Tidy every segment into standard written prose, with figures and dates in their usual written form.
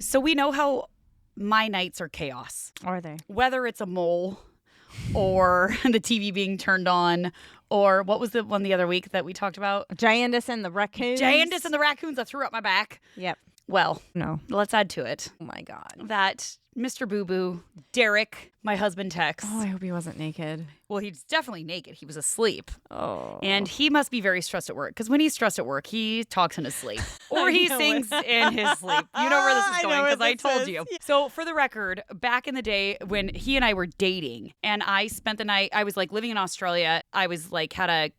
So we know how my nights are chaos. Are they? Whether it's a mole or the TV being turned on, or what was the one the other week that we talked about? Giantess and the raccoons. Giantess and the raccoons that threw up my back. Yep. Well, No. let's add to it Oh my God. that Mr. Boo Boo, Derek, my husband, texts. Oh, I hope he wasn't naked. Well, he's definitely naked. He was asleep. Oh. And he must be very stressed at work, because when he's stressed at work, he talks in his sleep. Or he know sings it. in his sleep. You know where this is I know going, what because I this told is. you. So for the record, back in the day when he and I were dating, and I spent the night, I was like living in Australia. I was like had a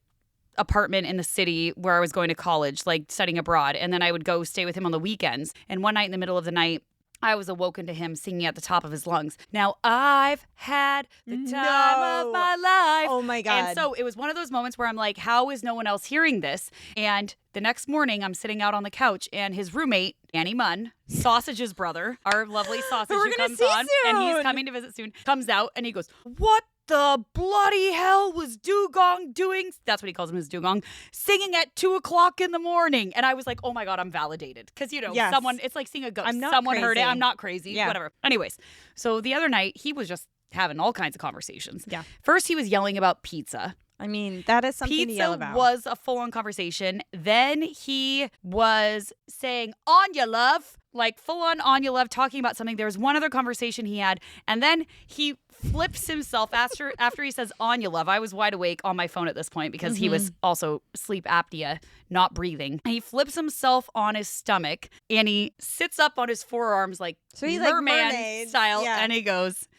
apartment in the city where I was going to college, like studying abroad. And then I would go stay with him on the weekends. And one night in the middle of the night, I was awoken to him singing at the top of his lungs. Now, I've had the time of my life. Oh my God. And so it was one of those moments where I'm like, how is no one else hearing this? And the next morning, I'm sitting out on the couch, and his roommate, Annie Munn, Sausage's brother, our lovely Sausage Who we're who gonna comes see on, and he's soon. coming to visit soon, comes out, and he goes, what the bloody hell was Dugong doing? That's what he calls him, his Dugong, singing at 2:00 in the morning. And I was like, oh my God, I'm validated. Because, you know, Yes. someone, it's like seeing a ghost. I'm not Someone heard it. crazy. I'm not crazy. Yeah. Whatever. Anyways, so the other night, he was just having all kinds of conversations. Yeah. First, he was yelling about pizza. I mean, that is something to yell Pizza about. was a full-on conversation. Then he was saying, Anya love, like full-on Anya love, talking about something. There was one other conversation he had, and then he flips himself after he says Anya love. I was wide awake on my phone at this point because he was also sleep apnea, not breathing. He flips himself on his stomach, and he sits up on his forearms like So he's like merman mermaid style, yeah. and he goes,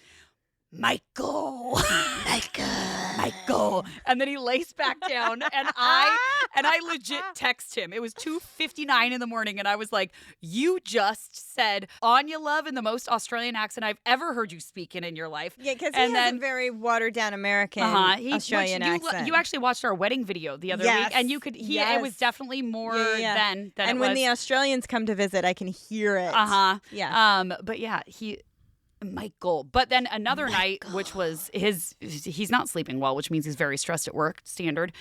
Michael. And then he lays back down, and I legit text him. It was 2:59 in the morning, and I was like, you just said Anya love in the most Australian accent I've ever heard you speak in your life. Yeah, because And he has then- a very watered down American Australian accent. You actually watched our wedding video the other Yes. week, and you could it was definitely more then than and it when was. the Australians come to visit, I can hear it. Yeah. But yeah, Michael. But then another night, which was he's not sleeping well, which means he's very stressed at work, standard.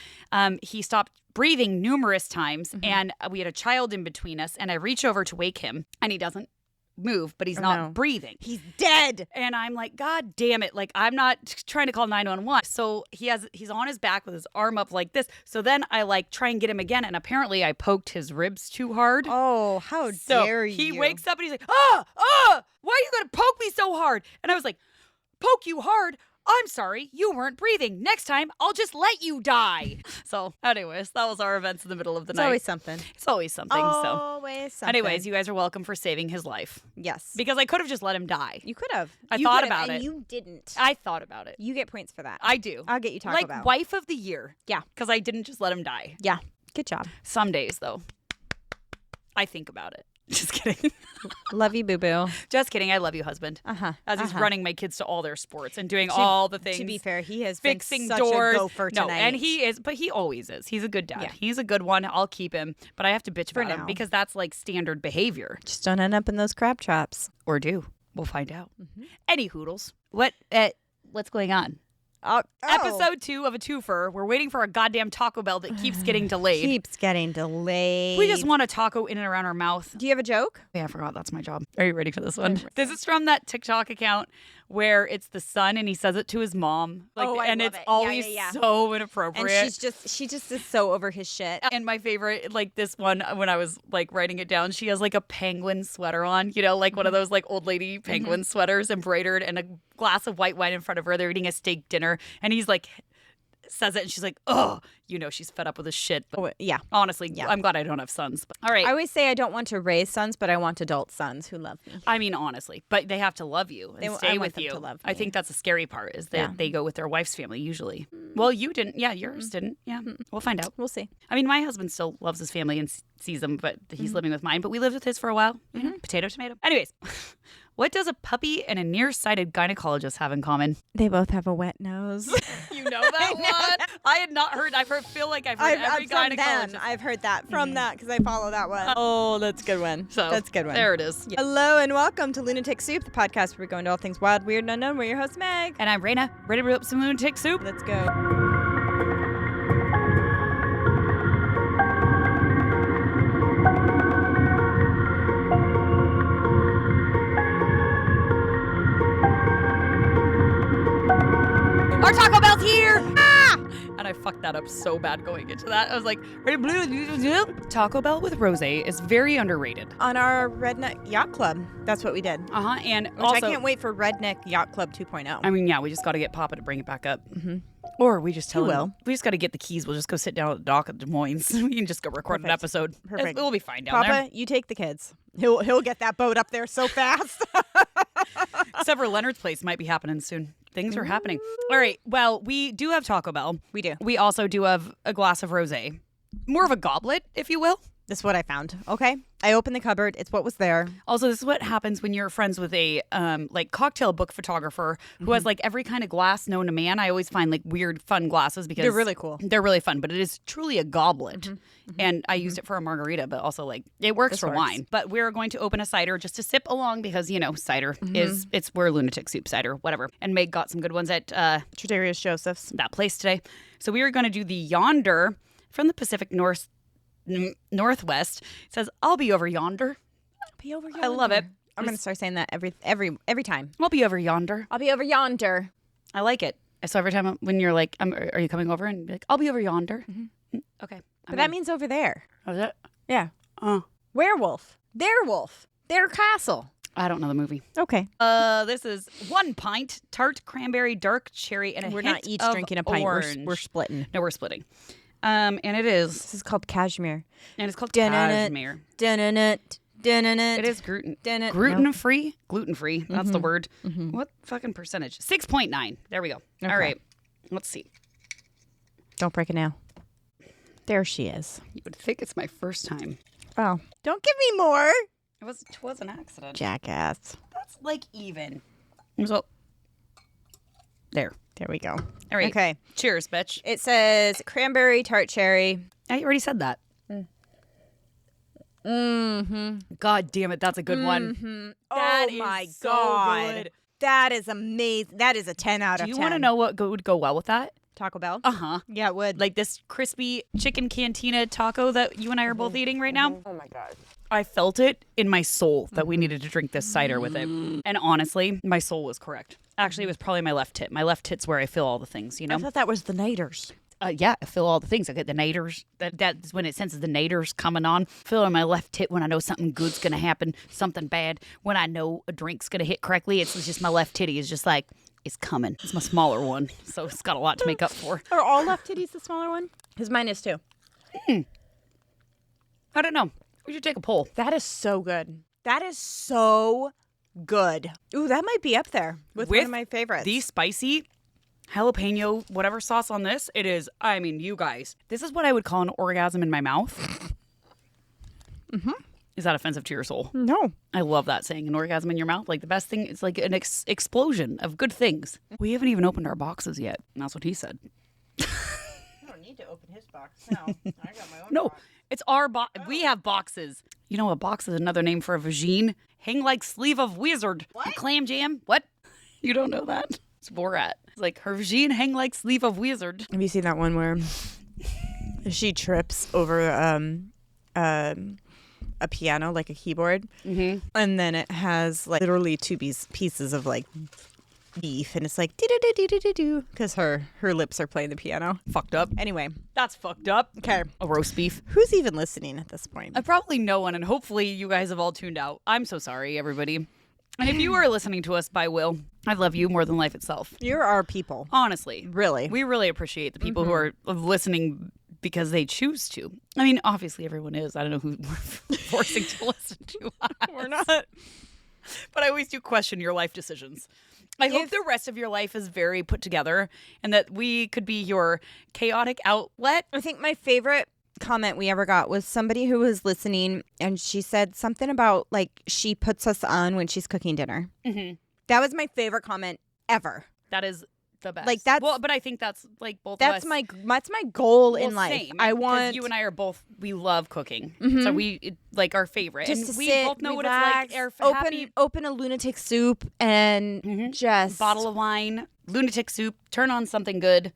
He stopped breathing numerous times, and we had a child in between us, and I reach over to wake him, and he doesn't move, but he's not breathing. He's dead. And I'm like, God damn it. Like, I'm not trying to call 911. So he's on his back with his arm up like this. So then I like try and get him again. And apparently I poked his ribs too hard. Oh, how So dare you. he wakes up and he's like, why are you going to poke me so hard? And I was like, poke you hard? I'm sorry, you weren't breathing. Next time, I'll just let you die. So anyways, that was our events in the middle of the It's night. always something. It's always something. Always something. Anyways, you guys are welcome for saving his life. Yes. Because I could have just let him die. You could have. I You thought could have, about and it. you didn't. I thought about it. You get points for that. I do. I'll get you Taco like Bell. wife of the year. Yeah. Because I didn't just let him die. Yeah. Good job. Some days, though, I think about it. Just kidding. Love you, boo boo. Just kidding. I love you, husband. As he's running my kids to all their sports and doing all the things. To be fair, he has fixing been such doors. a gopher tonight. No, and he is, but he always is. He's a good dad. Yeah. He's a good one. I'll keep him, but I have to bitch For about him now. because that's like standard behavior. Just don't end up in those crab traps. Or do. We'll find out. Any hoodles. What's going on? Episode 2 of a twofer. We're waiting for a goddamn Taco Bell that keeps getting delayed. Keeps getting delayed. We just want a taco in and around our mouth. Do you have a joke? Yeah, I forgot. That's my job. Are you ready for this one? This is from that TikTok account where it's the son and he says it to his mom. Like, Oh, I and love it's it. Yeah, always yeah, yeah. so And inappropriate. she just is so over his shit. And my favorite, like this one, when I was like writing it down, she has like a penguin sweater on, you know, like one of those like old lady penguin sweaters embroidered and a glass of white wine in front of her. They're eating a steak dinner. And he's like, says it and she's like, oh, you know, she's fed up with this shit. But Oh, yeah. honestly, Yeah. I'm glad I don't have sons. But, all right. I always say I don't want to raise sons, but I want adult sons who love me. I mean, honestly, but they have to love you and I stay want with them you. to love I me. think that's the scary part is that Yeah. they go with their wife's family usually. Well, you didn't. Yeah, yours didn't. Yeah, we'll find out. We'll see. I mean, my husband still loves his family and sees them, but he's living with mine. But we lived with his for a while. You know, potato, tomato. Anyways, what does a puppy and a nearsighted gynecologist have in common? They both have a wet nose. You know that one? I had not heard. Feel like I've heard every from gynecologist. them. I've heard that from that because I follow that one. Oh, that's a good one. So that's a good one. There it is. Hello and welcome to Lunatic Soup, the podcast where we go into all things wild, weird, and unknown. We're your host, Meg. And I'm Raina, ready to rip some lunatic soup. Let's go. Our Taco Bell's here! Ah! And I fucked that up so bad going into that. I was like, Taco Bell with rosé is very underrated. On our Redneck Yacht Club. That's what we did. And Which also, I can't wait for Redneck Yacht Club 2.0. I mean, yeah, we just got to get Papa to bring it back up. Or we just tell him. We just got to get the keys. We'll just go sit down at the dock at Des Moines. We can just go record an episode. Perfect. We'll be fine down Papa, there. you take the kids. He'll get that boat up there so fast. Except for Leonard's place might be happening soon. Things are happening. All right. Well, we do have Taco Bell. We do. We also do have a glass of rosé. More of a goblet, if you will. This is what I found. Okay. I opened the cupboard. It's what was there. Also, this is what happens when you're friends with a like cocktail book photographer who has like every kind of glass known to man. I always find like weird, fun glasses because They're really cool. They're really fun, but it is truly a goblet. And I used it for a margarita, but also like it works for wine. But we're going to open a cider just to sip along because, you know, cider we're Lunatic Soup cider, whatever. And Meg got some good ones at Tradarius Joseph's. That place today. So we are going to do the Yonder from the Pacific Northwest. It says, I'll be over yonder. I'll be over yonder. I love it. I'm going to start saying that every time. I'll be over yonder. I'll be over yonder. I like it. So every time when you're like, are you coming over? And be like, I'll be over yonder. Okay. But that means over there. Oh, is it? Yeah. Werewolf. Their wolf. Their castle. I don't know the movie. Okay. This is 1 pint tart cranberry dark cherry and a We're hint not each of drinking a pint. Orange. We're splitting. No, we're splitting. And it is. This is called cashmere. And it's called Dun-dun-dun. cashmere. Dun-dun-dun. Dun-dun-dun. It is gluten. Dun-dun. Gluten-free? Gluten-free. That's the word. What fucking percentage? 6.9. There we go. Okay. All right. Let's see. Don't break a nail. There she is. You would think it's my first time. Oh. Don't give me more. It was an accident. Jackass. That's like even. So, there. There we go. All right. Okay. Cheers, bitch. It says cranberry tart cherry. I already said that. God damn it. That's a good one. That is my so God. good. That is amazing. That is a 10 out of 10. Do you want to know what would go well with that? Taco Bell? Uh-huh. Yeah, it would. Like this crispy chicken cantina taco that you and I are both eating right now. Oh my God. I felt it in my soul that we needed to drink this cider with it. And honestly, my soul was correct. Actually, it was probably my left tit. My left tit's where I feel all the things, you know? I thought that was the nighters. Yeah, I feel all the things. I get the naders. That's when it senses the naders coming on. Feel in my left tit when I know something good's going to happen, something bad. When I know a drink's going to hit correctly, it's just my left titty is just like, it's coming. It's my smaller one, so it's got a lot to make up for. Are all left titties the smaller one? Because mine is too. I don't know. We should take a poll. That is so good. That is so good. Ooh, that might be up there with one of my favorites. The spicy jalapeno whatever sauce on this, it is, I mean, you guys, this is what I would call an orgasm in my mouth. Is that offensive to your soul? No. I love that saying, an orgasm in your mouth. Like the best thing, it's like an explosion of good things. We haven't even opened our boxes yet. And that's what he said. I don't need to open his box. No, I got my own No, box. it's our box. We have boxes. You know, a box is another name for a vagine. Hang like sleeve of wizard. What? Clam jam. What? You don't know that? It's Borat. It's like her vagine hang like sleeve of wizard. Have you seen that one where she trips over a piano, like a keyboard, and then it has like literally two pieces of like beef, and it's like do because her lips are playing the piano. Fucked up. Anyway, That's fucked up. okay, A roast beef. who's even listening at this point? Probably no one, and hopefully you guys have all tuned out. I'm so sorry, everybody. And if you are listening to us by will, I love you more than life itself. You're our people, Honestly. really. We really appreciate the people who are listening because they choose to. I mean, obviously everyone is. I don't know who we're forcing to listen to us. We're not. But I always do question your life decisions. I hope the rest of your life is very put together and that we could be your chaotic outlet. I think my favorite comment we ever got was somebody who was listening, and she said something about like she puts us on when she's cooking dinner. That was my favorite comment ever. That is the best. Like that's well, but I think that's like both that's of us. that's my goal Well, in life. same, I 'cause want you and I are both, we love cooking. So we like our favorite. just and to we sit, both know relax, what it's like. open a Lunatic Soup and just Bottle of wine, Lunatic Soup, turn on something good,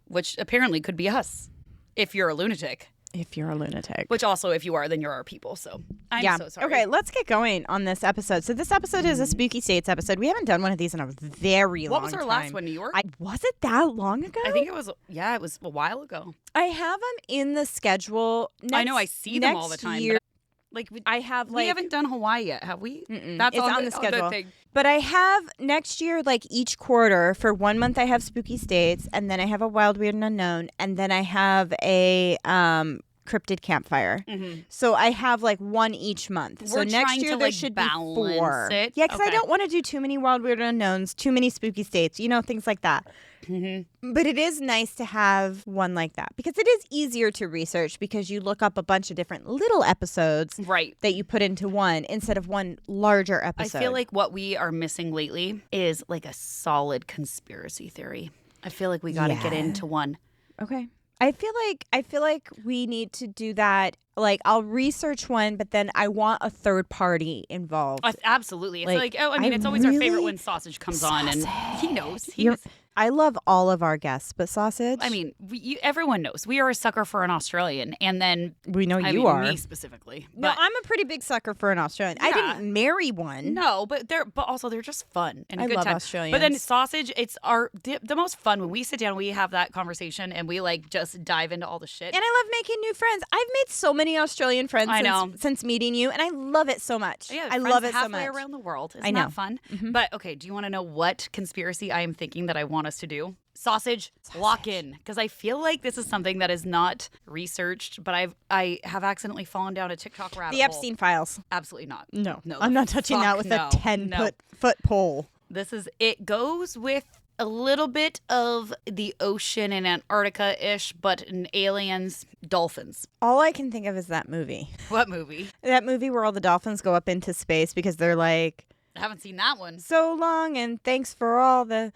which apparently could be us if you're a lunatic. If you're a lunatic. Which also, if you are, then you're our people. So I'm so sorry. Okay, let's get going on this episode. So this episode is a Spooky States episode. We haven't done one of these in a very long time. What was our last one, New York? Was it that long ago? I think it was, it was a while ago. I have them in the schedule. I know, I see them all the time. Year, but we haven't done Hawaii yet, have we? That's on the schedule. But I have next year, like each quarter, for 1 month I have Spooky States, and then I have a Wild, Weird, and Unknown, and then I have a Cryptid Campfire. So I have like one each month. So next year there should be 4. It. Yeah, because I don't want to do too many Wild, Weird, and Unknowns, too many Spooky States, things like that. But it is nice to have one like that because it is easier to research because you look up a bunch of different little episodes that you put into one instead of one larger episode. I feel like what we are missing lately is like a solid conspiracy theory. I feel like we got to get into one. Okay. I feel like we need to do that. Like, I'll research one, but then I want a third party involved. Absolutely. It's it's always our favorite when Sausage comes on, and he knows. I love all of our guests, but Sausage? I mean, everyone knows. We are a sucker for an Australian, and then... We know you are. Me specifically. No, I'm a pretty big sucker for an Australian. Yeah. I didn't marry one. No, but also they're just fun and a good love time. Australians. But then Sausage, it's the most fun when we sit down, we have that conversation, and we like just dive into all the shit. And I love making new friends. I've made so many Australian friends since meeting you, and I love it so much. Yeah, I love it so halfway much. around the world. Isn't that fun? But okay, do you want to know what conspiracy I am thinking that I want us to do? Sausage. Lock in, because I feel like this is something that is not researched, but I have accidentally fallen down a TikTok rabbit hole. The Epstein files. Absolutely not. No, I'm not touching that with a 10-foot pole. It goes with a little bit of the ocean and Antarctica-ish, but in aliens, dolphins. All I can think of is that movie. What movie? That movie where all the dolphins go up into space because they're like, I haven't seen that one. So long and thanks for all that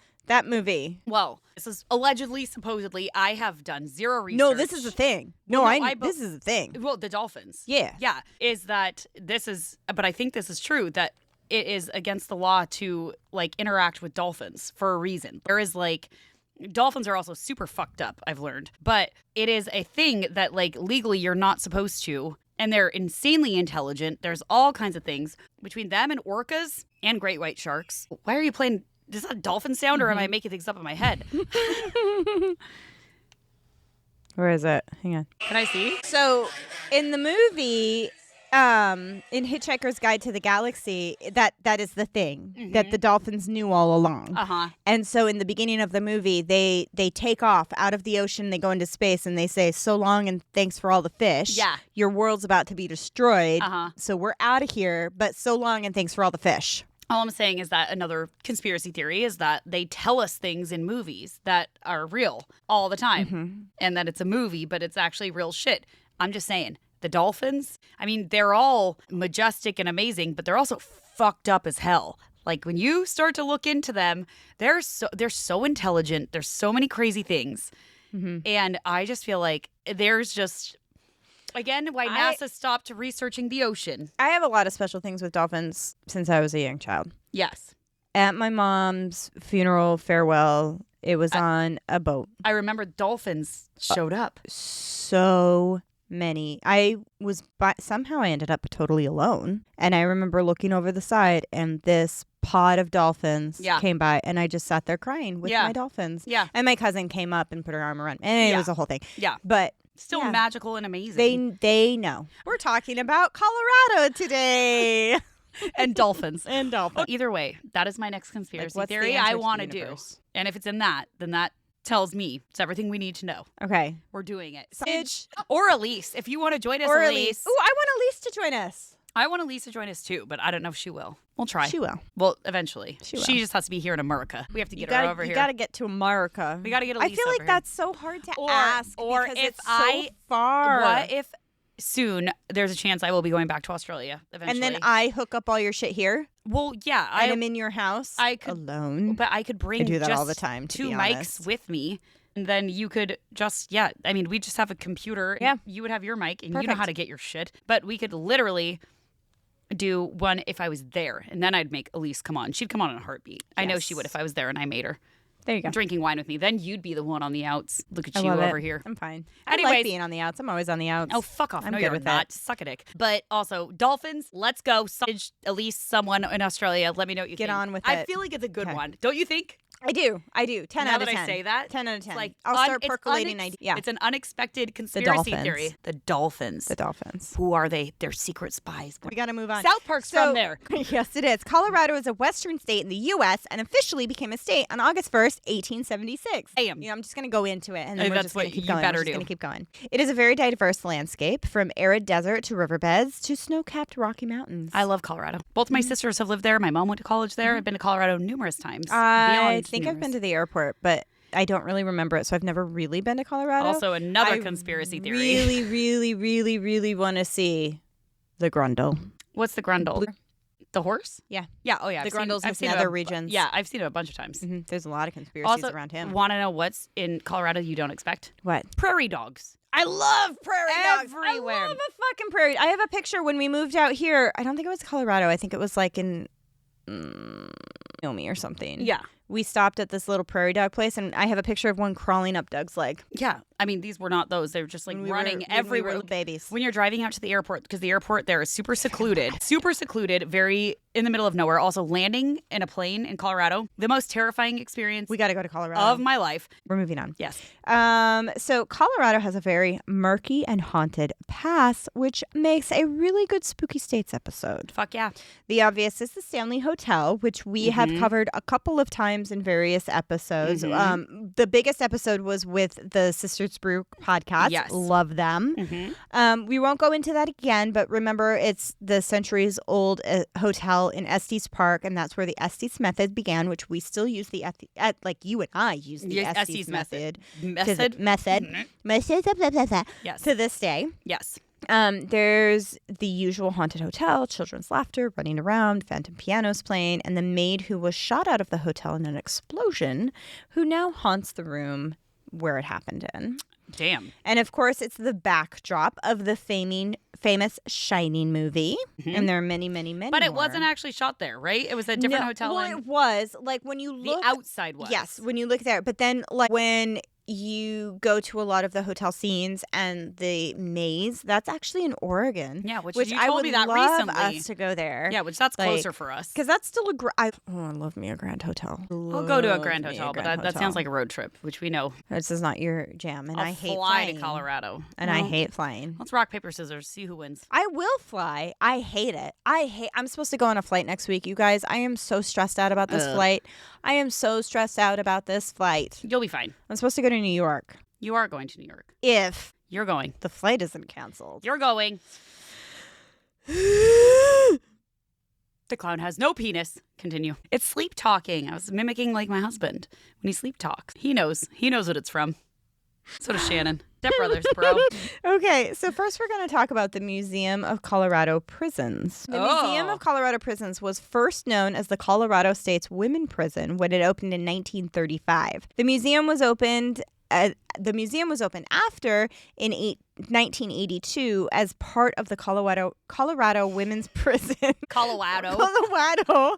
movie. Well, this is allegedly, supposedly, I have done zero research. No, this is the thing. This is the thing. Well, the dolphins. Yeah. Yeah. But I think this is true, that it is against the law to like interact with dolphins for a reason. There is dolphins are also super fucked up, I've learned. But it is a thing that like legally you're not supposed to. And they're insanely intelligent. There's all kinds of things between them and orcas and great white sharks. Why are you playing? Is that a dolphin sound, or am I making things up in my head? Where is it? Hang on. Can I see? So, in the movie, in Hitchhiker's Guide to the Galaxy, that is the thing that the dolphins knew all along. And so, in the beginning of the movie, they take off out of the ocean, they go into space, and they say, "So long and thanks for all the fish. Yeah, your world's about to be destroyed. So we're out of here. But so long and thanks for all the fish." All I'm saying is that another conspiracy theory is that they tell us things in movies that are real all the time, and that it's a movie, but it's actually real shit. I'm just saying, the dolphins, I mean, they're all majestic and amazing, but they're also fucked up as hell. Like, when you start to look into them, they're so intelligent. There's so many crazy things. And I just feel like there's just... Again, why NASA stopped researching the ocean. I have a lot of special things with dolphins since I was a young child. Yes. At my mom's funeral farewell, it was on a boat. I remember dolphins showed up. So many. Somehow I ended up totally alone. And I remember looking over the side and this pod of dolphins came by, and I just sat there crying with my dolphins. Yeah. And my cousin came up and put her arm around me. And it was a whole thing. Yeah. But... Still magical and amazing. They know. We're talking about Colorado today. And dolphins. Either way, that is my next conspiracy theory theory I want to do. And if it's in that, then that tells me it's everything we need to know. Okay. We're doing it. Or Elise, if you want to join us, Elise. Ooh, I want Elise to join us. I want Elise to join us too, but I don't know if she will. We'll try. She will. Well, eventually. She will. She just has to be here in America. We have to get her over here. You got to get to America. We got to get Elise I feel like that's so hard to ask because it's so far. What if soon there's a chance I will be going back to Australia eventually? And then I hook up all your shit here? Well, yeah. I'm in your house alone? But I could bring I do that all the time, to 2 be mics honest. with me. And then you could just, I mean, we just have a computer. Yeah. You would have your mic, and Perfect. you know how to get your shit. But we could literally do one if I was there, and then I'd make Elise come on. She'd come on in a heartbeat. I know she would if I was there and I made her. There you go. Drinking wine with me. Then you'd be the one on the outs. Look at you over here. I'm fine. Anyways, I like being on the outs. I'm always on the outs. Oh, fuck off. I'm no, good you're with not. it. Suck a dick. But also, dolphins, let's go. At least someone in Australia. Let me know what you think. Get on with it. I feel like it's a good one. Don't you think? I do. 10 now out of 10. Now that I say that. 10 out of 10. It's like I'll start percolating ideas. Yeah. It's an unexpected conspiracy theory. The dolphins. The dolphins. Who are they? They're secret spies. We got to move on. South Park's from there. Yes, it is. Colorado is a western state in the U.S. and officially became a state on August 1st, 1876. Damn. I'm just going to go into it, and then we're that's just going what to keep you going. better We're just do. going to keep going. It is a very diverse landscape, from arid desert to riverbeds to snow-capped Rocky Mountains. I love Colorado. Both my sisters have lived there. My mom went to college there. I've been to Colorado numerous times. I think I've been to the airport, but I don't really remember it, so I've never really been to Colorado. Also, another conspiracy theory. Really, really, really, really want to see the Grundle. What's the Grundle? The horse? Yeah. Yeah. Oh, yeah. The Grundle's in nether regions. Yeah, I've seen it a bunch of times. Mm-hmm. There's a lot of conspiracies also, around him. Want to know what's in Colorado you don't expect? What? Prairie dogs. I love prairie dogs. Everywhere. I love a fucking prairie. I have a picture when we moved out here. I don't think it was Colorado. I think it was like in Wyoming or something. Yeah. We stopped at this little prairie dog place, and I have a picture of one crawling up Doug's leg. Yeah. I mean, these were not those. They were just like running everywhere. We were babies. When you're driving out to the airport, because the airport there is super secluded, very in the middle of nowhere. Also, landing in a plane in Colorado, the most terrifying experience We got to go to Colorado. of my life. We're moving on. Yes. So Colorado has a very murky and haunted past, which makes a really good Spooky States episode. Fuck yeah. The obvious is the Stanley Hotel, which we have covered a couple of times in various episodes. The biggest episode was with the Sisters Brew podcast. Yes. Love them. We won't go into that again, but remember, it's the centuries-old hotel in Estes Park, and that's where the Estes method began, which we still use like you and I use the Estes method. Yes. To this day. Yes. There's the usual haunted hotel, children's laughter, running around, phantom pianos playing, and the maid who was shot out of the hotel in an explosion, who now haunts the room where it happened in. Damn. And of course, it's the backdrop of the famous Shining movie. And there are many, many, many But it more. wasn't actually shot there, right? It was a different hotel. Well, it was. Like, when you look... The outside was. Yes, when you look there. But then, like, when you go to a lot of the hotel scenes and the maze, that's actually in Oregon. Yeah, which you I told would me that love recently. us to go there. Yeah, which that's closer for us. Because that's still I love me a Grand Hotel. I'll go to a Grand Hotel, but that sounds like a road trip, which we know. This is not your jam, and I hate fly flying. to Colorado. And I hate flying. Let's rock, paper, scissors. See who wins. I will fly. I hate it. I'm supposed to go on a flight next week, you guys. I am so stressed out about this flight. I am so stressed out about this flight. You'll be fine. I'm supposed to go to New York. You are going to New York. If You're going. the flight isn't canceled. You're going. The clown has no penis. Continue. It's sleep talking. I was mimicking like my husband when he sleep talks. He knows. He knows what it's from. So does Shannon. Step brothers, bro. Okay, so first we're going to talk about the Museum of Colorado Prisons. The Museum of Colorado Prisons was first known as the Colorado State's Women Prison when it opened in 1935. The museum was opened after in 1982 as part of the Colorado Women's Prison. Colorado,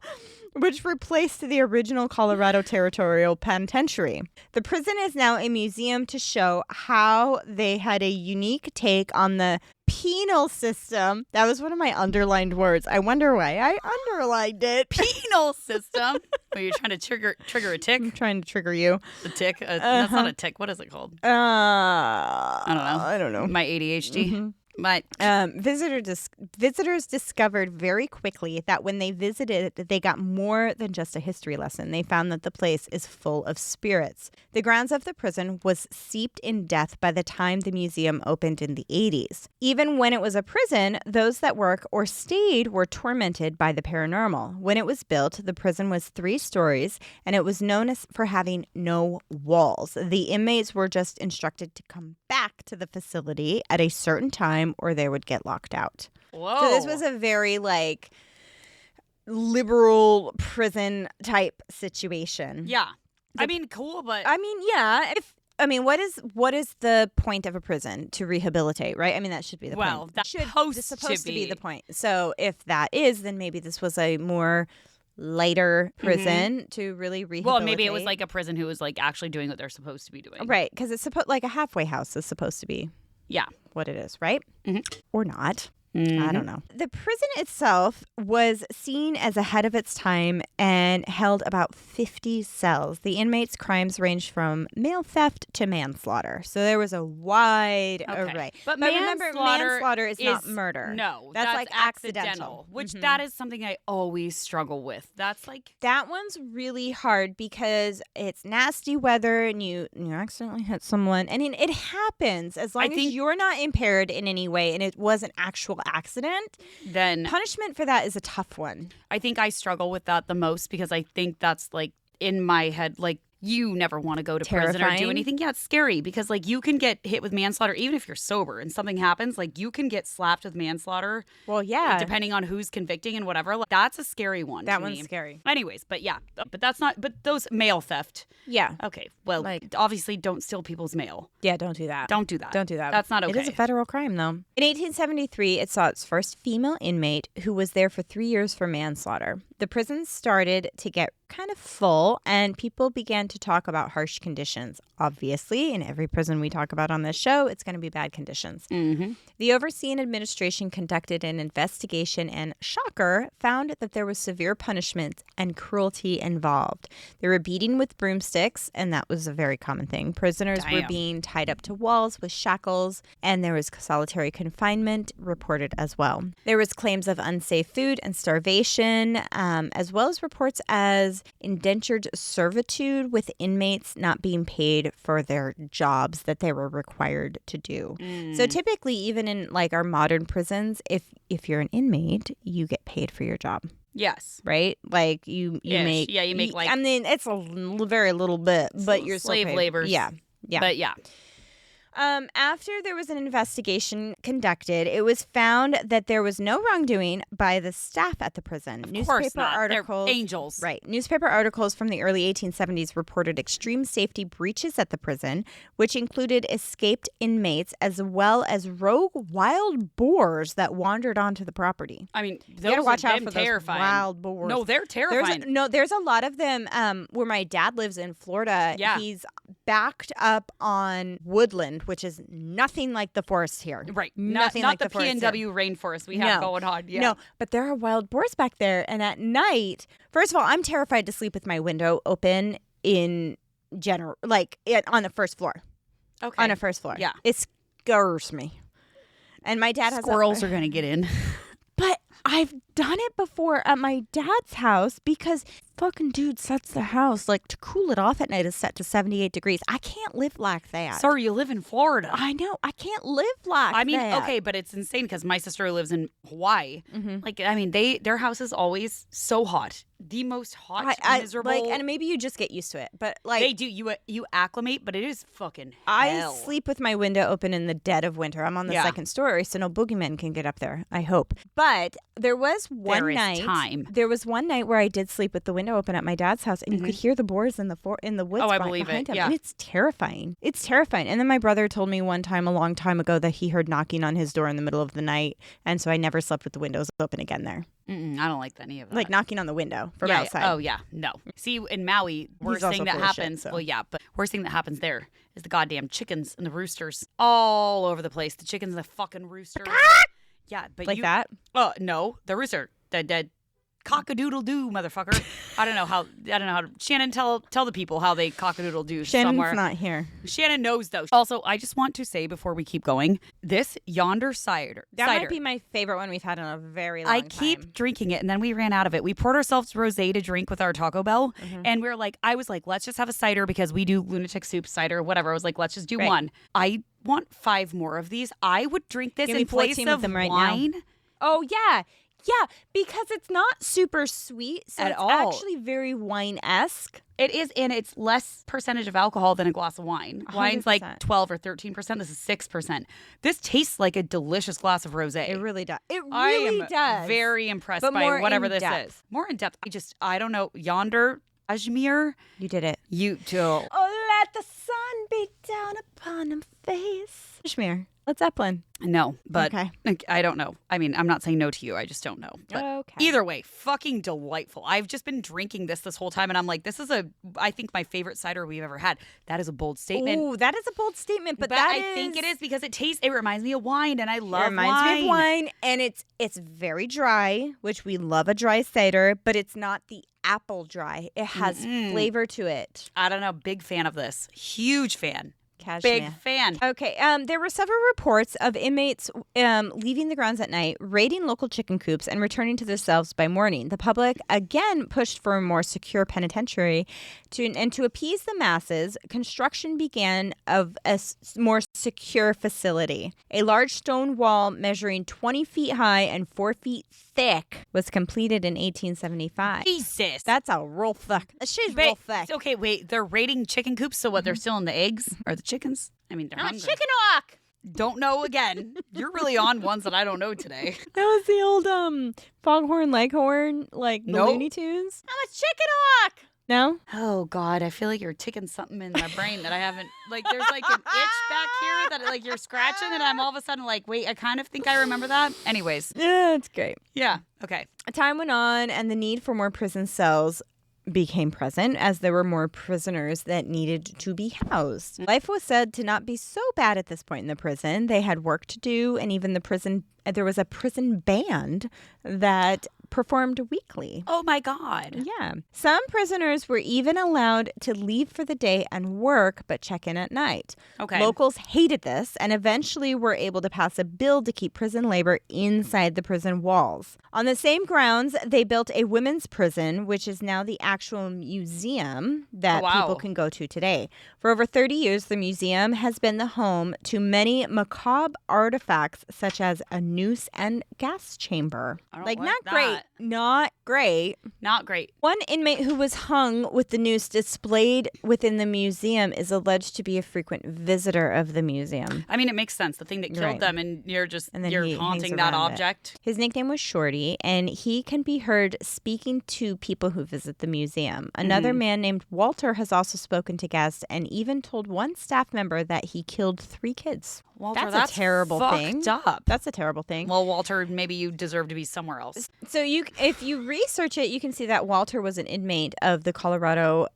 which replaced the original Colorado Territorial Penitentiary. The prison is now a museum to show how they had a unique take on the penal system. That was one of my underlined words. I wonder why I underlined it. Penal system. Are you trying to trigger a tick? I'm trying to trigger you. A tick? That's not a tick. What is it called? I don't know. My ADHD. But visitors discovered very quickly that when they visited, they got more than just a history lesson. They found that the place is full of spirits. The grounds of the prison was steeped in death by the time the museum opened in the 80s. Even when it was a prison, those that work or stayed were tormented by the paranormal. When it was built, the prison was 3 stories, and it was known for having no walls. The inmates were just instructed to come back to the facility at a certain time, or they would get locked out. Whoa. So this was a very liberal prison type situation. Yeah. I mean, cool, but yeah. What is the point of a prison? To rehabilitate, right? I mean, that should be the point. That's supposed to be the point. So if that is, then maybe this was a more lighter prison to really rehabilitate. Well, maybe it was like a prison who was like actually doing what they're supposed to be doing. Right, because it's like a halfway house is supposed to be what it is, right? Or not. I don't know. The prison itself was seen as ahead of its time and held about 50 cells. The inmates' crimes ranged from mail theft to manslaughter. So there was a wide array. But remember, manslaughter is not murder. No, that's like accidental. Which that is something I always struggle with. That's like... That one's really hard because it's nasty weather and you accidentally hit someone. I mean, it happens as long as you're not impaired in any way and it was an actual accident, then punishment for that is a tough one. I think I struggle with that the most because I think that's like in my head, like you never want to go to prison or do anything. Yeah, it's scary because like you can get hit with manslaughter even if you're sober and something happens. Like you can get slapped with manslaughter. Well, yeah, depending on who's convicting and whatever. Like, that's a scary one. That one's scary. Anyways, but yeah, but that's not. But those mail theft. Yeah. Okay. Well, like, obviously, don't steal people's mail. Yeah, don't do that. Don't do that. Don't do that. That's not okay. It is a federal crime, though. In 1873, it saw its first female inmate who was there for 3 years for manslaughter. The prison started to get kind of full, and people began to talk about harsh conditions. Obviously, in every prison we talk about on this show, it's going to be bad conditions. The overseeing administration conducted an investigation and, shocker, found that there was severe punishment and cruelty involved. There were beating with broomsticks, and that was a very common thing. Prisoners were being tied up to walls with shackles, and there was solitary confinement reported as well. There was claims of unsafe food and starvation, as well as reports as indentured servitude with inmates not being paid for their jobs that they were required to do. So typically, even in like our modern prisons, if you're an inmate, you get paid for your job. Yes. Right? Like you make... Yeah, you make like... I mean, it's a very little bit, but you're slave still paid. labor. Yeah. But yeah. After there was an investigation conducted, it was found that there was no wrongdoing by the staff at the prison. Of course not. Articles, they're angels. Right. Newspaper articles from the early 1870s reported extreme safety breaches at the prison, which included escaped inmates as well as rogue wild boars that wandered onto the property. I mean, you gotta watch out for terrifying. Those wild boars. No, they're terrifying. There's a lot of them. Where my dad lives in Florida, he's backed up on woodland, which is nothing like the forest here. Right. Nothing not like the forest PNW rainforest we have going on. Yeah. No, but there are wild boars back there. And at night, first of all, I'm terrified to sleep with my window open in general, like on the first floor. Okay. On a first floor. Yeah. It scares me. And my dad has squirrels are going to get in. But I've done it before at my dad's house because fucking dude sets the house like to cool it off at night is set to 78 degrees. I can't live like that. Sorry, you live in Florida. I know. I can't live like that. I mean, okay, but it's insane because my sister lives in Hawaii. Like, I mean, their house is always so hot. The most hot, miserable. Like, and maybe you just get used to it, but like they do. You acclimate, but it is fucking hell. I sleep with my window open in the dead of winter. I'm on the second story, so no boogeyman can get up there. I hope. But there was one night. There was one night where I did sleep with the window open at my dad's house, and you could hear the boars in the woods. Oh, I believe behind it. him. Yeah, and it's terrifying. It's terrifying. And then my brother told me one time, a long time ago, that he heard knocking on his door in the middle of the night, and so I never slept with the windows open again there. I don't like any of that. Like knocking on the window from outside. Oh, yeah. No. See, in Maui, worst thing that happens. Well, yeah, but worst thing that happens there is the goddamn chickens and the roosters all over the place. The chickens and the fucking roosters. Yeah, but like that? Oh, no. The rooster. The dead. Cock-a-doodle-doo, motherfucker. I don't know how. Shannon, tell the people how they cock-a-doodle-doo somewhere. Shannon's not here. Shannon knows, though. Also, I just want to say before we keep going, this Yonder cider. That might be my favorite one we've had in a very long time. I keep drinking it, and then we ran out of it. We poured ourselves rosé to drink with our Taco Bell, and I was like, let's just have a cider because we do Lunatic Soup cider, whatever. I was like, let's just do one. I want 5 more of these. I would drink this in place of wine. Now. Oh, yeah. Yeah, because it's not super sweet, so at it's all. Actually very wine-esque. It is, and it's less percentage of alcohol than a glass of wine. 100%. Wine's like 12 or 13%. This is 6%. This tastes like a delicious glass of rosé. It really does. It really does. Very impressed by whatever this is. More in depth. I don't know. Yonder, Ajmer. You did it. You do. Oh, let the sun beat down upon him face. Schmear. Led Zeppelin. No, but Okay. I don't know. I mean, I'm not saying no to you. I just don't know. But Okay. either way, fucking delightful. I've just been drinking this whole time, and I'm like, this is I think my favorite cider we've ever had. That is a bold statement. Ooh, that is a bold statement, but I think it is because it reminds me of wine, and I love wine. It reminds me of wine, and it's very dry, which we love a dry cider, but it's not the apple dry. It has flavor to it. I don't know. Big fan of this. Huge fan. Cashmere. Big fan. Okay. There were several reports of inmates leaving the grounds at night, raiding local chicken coops, and returning to their cells by morning. The public again pushed for a more secure penitentiary, to appease the masses. Construction began of a more secure facility. A large stone wall measuring 20 feet high and 4 feet thick was completed in 1875. Jesus. That's a real thick. She's real thick. Okay, wait. They're raiding chicken coops, so what? They're stealing the eggs or the chickens? I mean, they're hungry. Chicken hawk. Don't know again. You're really on ones that I don't know today. That was the old Foghorn Leghorn, like the Nope. Looney Tunes. I'm a chicken hawk. No? Oh, God. I feel like you're ticking something in my brain that I haven't, like, there's like an itch back here that like you're scratching, and I'm all of a sudden like, wait, I kind of think I remember that. Anyways. Yeah, it's great. Yeah. Okay. Time went on, and the need for more prison cells became present as there were more prisoners that needed to be housed. Life was said to not be so bad at this point in the prison. They had work to do, and even there was a prison band that performed weekly. Oh, my God. Yeah. Some prisoners were even allowed to leave for the day and work, but check in at night. Okay. Locals hated this and eventually were able to pass a bill to keep prison labor inside the prison walls. On the same grounds, they built a women's prison, which is now the actual museum that people can go to today. For over 30 years, the museum has been the home to many macabre artifacts, such as a noose and gas chamber. Not great. Not great. Not great. One inmate who was hung with the noose displayed within the museum is alleged to be a frequent visitor of the museum. I mean, it makes sense. The thing that killed them, and you're haunting that object. His nickname was Shorty, and he can be heard speaking to people who visit the museum. Another man named Walter has also spoken to guests and even told one staff member that he killed 3 kids. Walter, that's a terrible thing. Up. That's a terrible thing. Well, Walter, maybe you deserve to be somewhere else. So if you research it, you can see that Walter was an inmate of the Colorado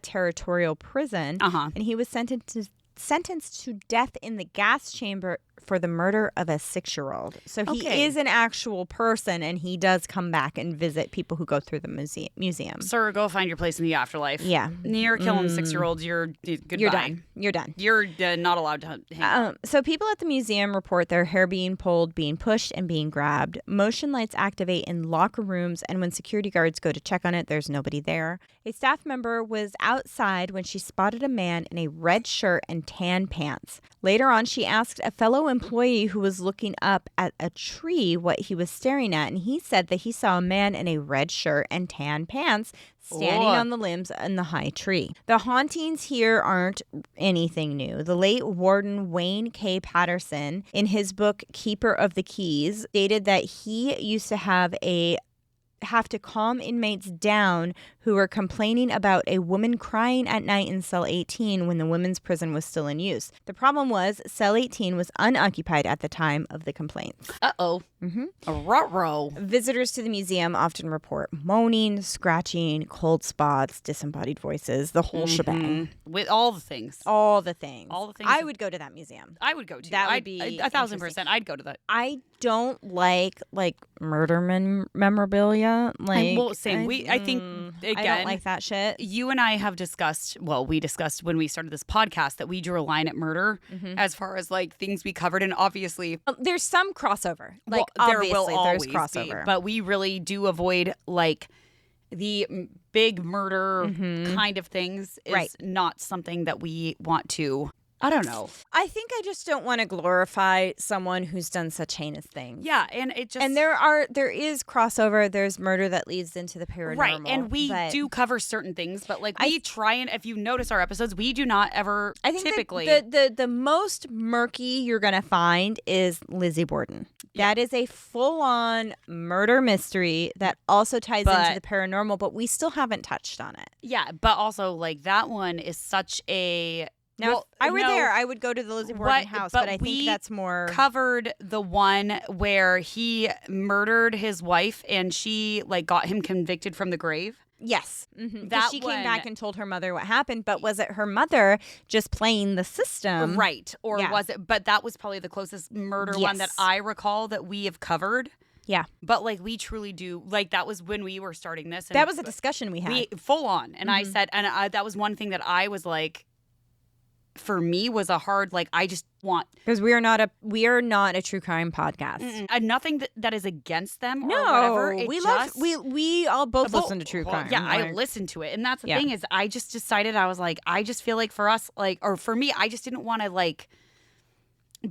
Territorial Prison, and he was sentenced to death in the gas chamber for the murder of a 6-year-old. So he is an actual person, and he does come back and visit people who go through the museum. Sir, go find your place in the afterlife. Yeah. You're killing 6-year-olds. Goodbye. You're done. You're not allowed to hang out. So people at the museum report their hair being pulled, being pushed, and being grabbed. Motion lights activate in locker rooms, and when security guards go to check on it, there's nobody there. A staff member was outside when she spotted a man in a red shirt and tan pants. Later on, she asked a fellow employee who was looking up at a tree what he was staring at, and he said that he saw a man in a red shirt and tan pants standing on the limbs in the high tree. The hauntings here aren't anything new. The late warden Wayne K. Patterson, in his book Keeper of the Keys, stated that he used to have to calm inmates down who were complaining about a woman crying at night in cell 18 when the women's prison was still in use. The problem was cell 18 was unoccupied at the time of the complaints. Uh-oh. A ruh-roh. Visitors to the museum often report moaning, scratching, cold spots, disembodied voices, the whole shebang. With all the things. All the things. I would go to that museum. I would go to. That would be 1,000%. I'd go to that. I don't like murder memorabilia. Same. I think, again, I don't like that shit. You and I have discussed, we discussed when we started this podcast that we drew a line at murder as far as things we covered. And obviously, there's some crossover. There will always there's crossover. be. But we really do avoid the big murder kind of things is not something that we want to. I don't know. I think I just don't want to glorify someone who's done such heinous things. Yeah, and it just... And there is crossover. There's murder that leads into the paranormal. Right, and we do cover certain things, but we try and, if you notice our episodes, we do not ever typically... The most murky you're going to find is Lizzie Borden. Yeah. That is a full-on murder mystery that also ties into the paranormal, but we still haven't touched on it. Yeah, but also, that one is such a... Now, if I were there, I would go to the Lizzie Borden house, but I think that's more... covered the one where he murdered his wife and she like got him convicted from the grave. Yes. Mm-hmm. That she came back and told her mother what happened, but was it her mother just playing the system? Right. Or was it? But that was probably the closest murder one that I recall that we have covered. Yeah. But like we truly do, like that was when we were starting this. And that was a discussion we had. Full on. And I said, and that was one thing that I was like, for me was a hard, like, I just want. Because we are not a true crime podcast. Nothing that is against them or whatever. We all both listen to true crime. Yeah, I listen to it. And that's the thing is I just decided, I was like, I just feel like for us, like, or for me, I just didn't want to like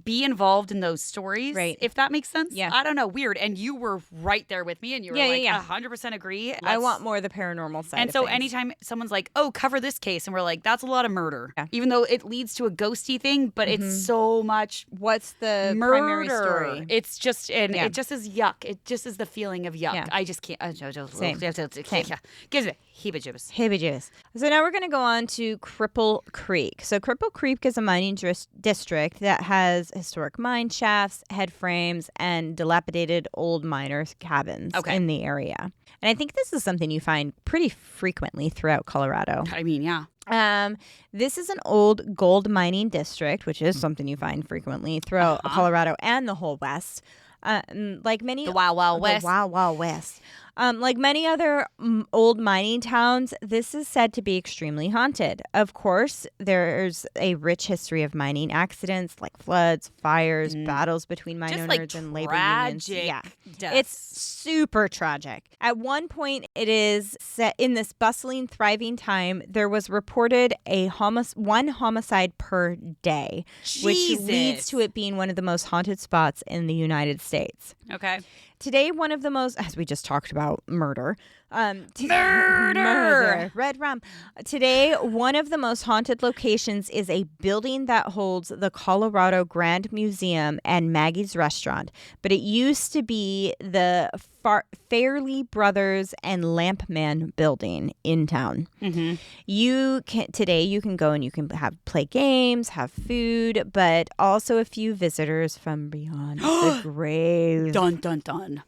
be involved in those stories, right? If that makes sense. Yeah, I don't know, weird. And you were right there with me, and you were 100% agree. I want more of the paranormal side. And so anytime someone's like, "Oh, cover this case," and we're like, "That's a lot of murder," even though it leads to a ghosty thing, but it's so much. What's the murder. Primary story? It's just, and it just is yuck. It just is the feeling of yuck. I just can't. Same. Gives it heebie-jeebies. Heebie-jeebies. So now we're going to go on to Cripple Creek. So Cripple Creek is a mining district that has historic mine shafts, head frames, and dilapidated old miners' cabins in the area. And I think this is something you find pretty frequently throughout Colorado. I mean, yeah. This is an old gold mining district, which is something you find frequently throughout Colorado and the whole West. Like many the Wild Wild West. Like many other old mining towns, this is said to be extremely haunted. Of course, there's a rich history of mining accidents like floods, fires, battles between mine owners and labor unions. Yeah, it's super tragic. At one point, it is set in this bustling, thriving time. There was reported one homicide per day, which leads to it being one of the most haunted spots in the United States. Okay. Today, one of the most, as we just talked about, murder. Murder! Red rum. Today, one of the most haunted locations is a building that holds the Colorado Grand Museum and Maggie's Restaurant. But it used to be the Fairley Brothers and Lampman building in town. Mm-hmm. Today you can go and you can play games, have food, but also a few visitors from beyond the grave. Dun, dun, dun.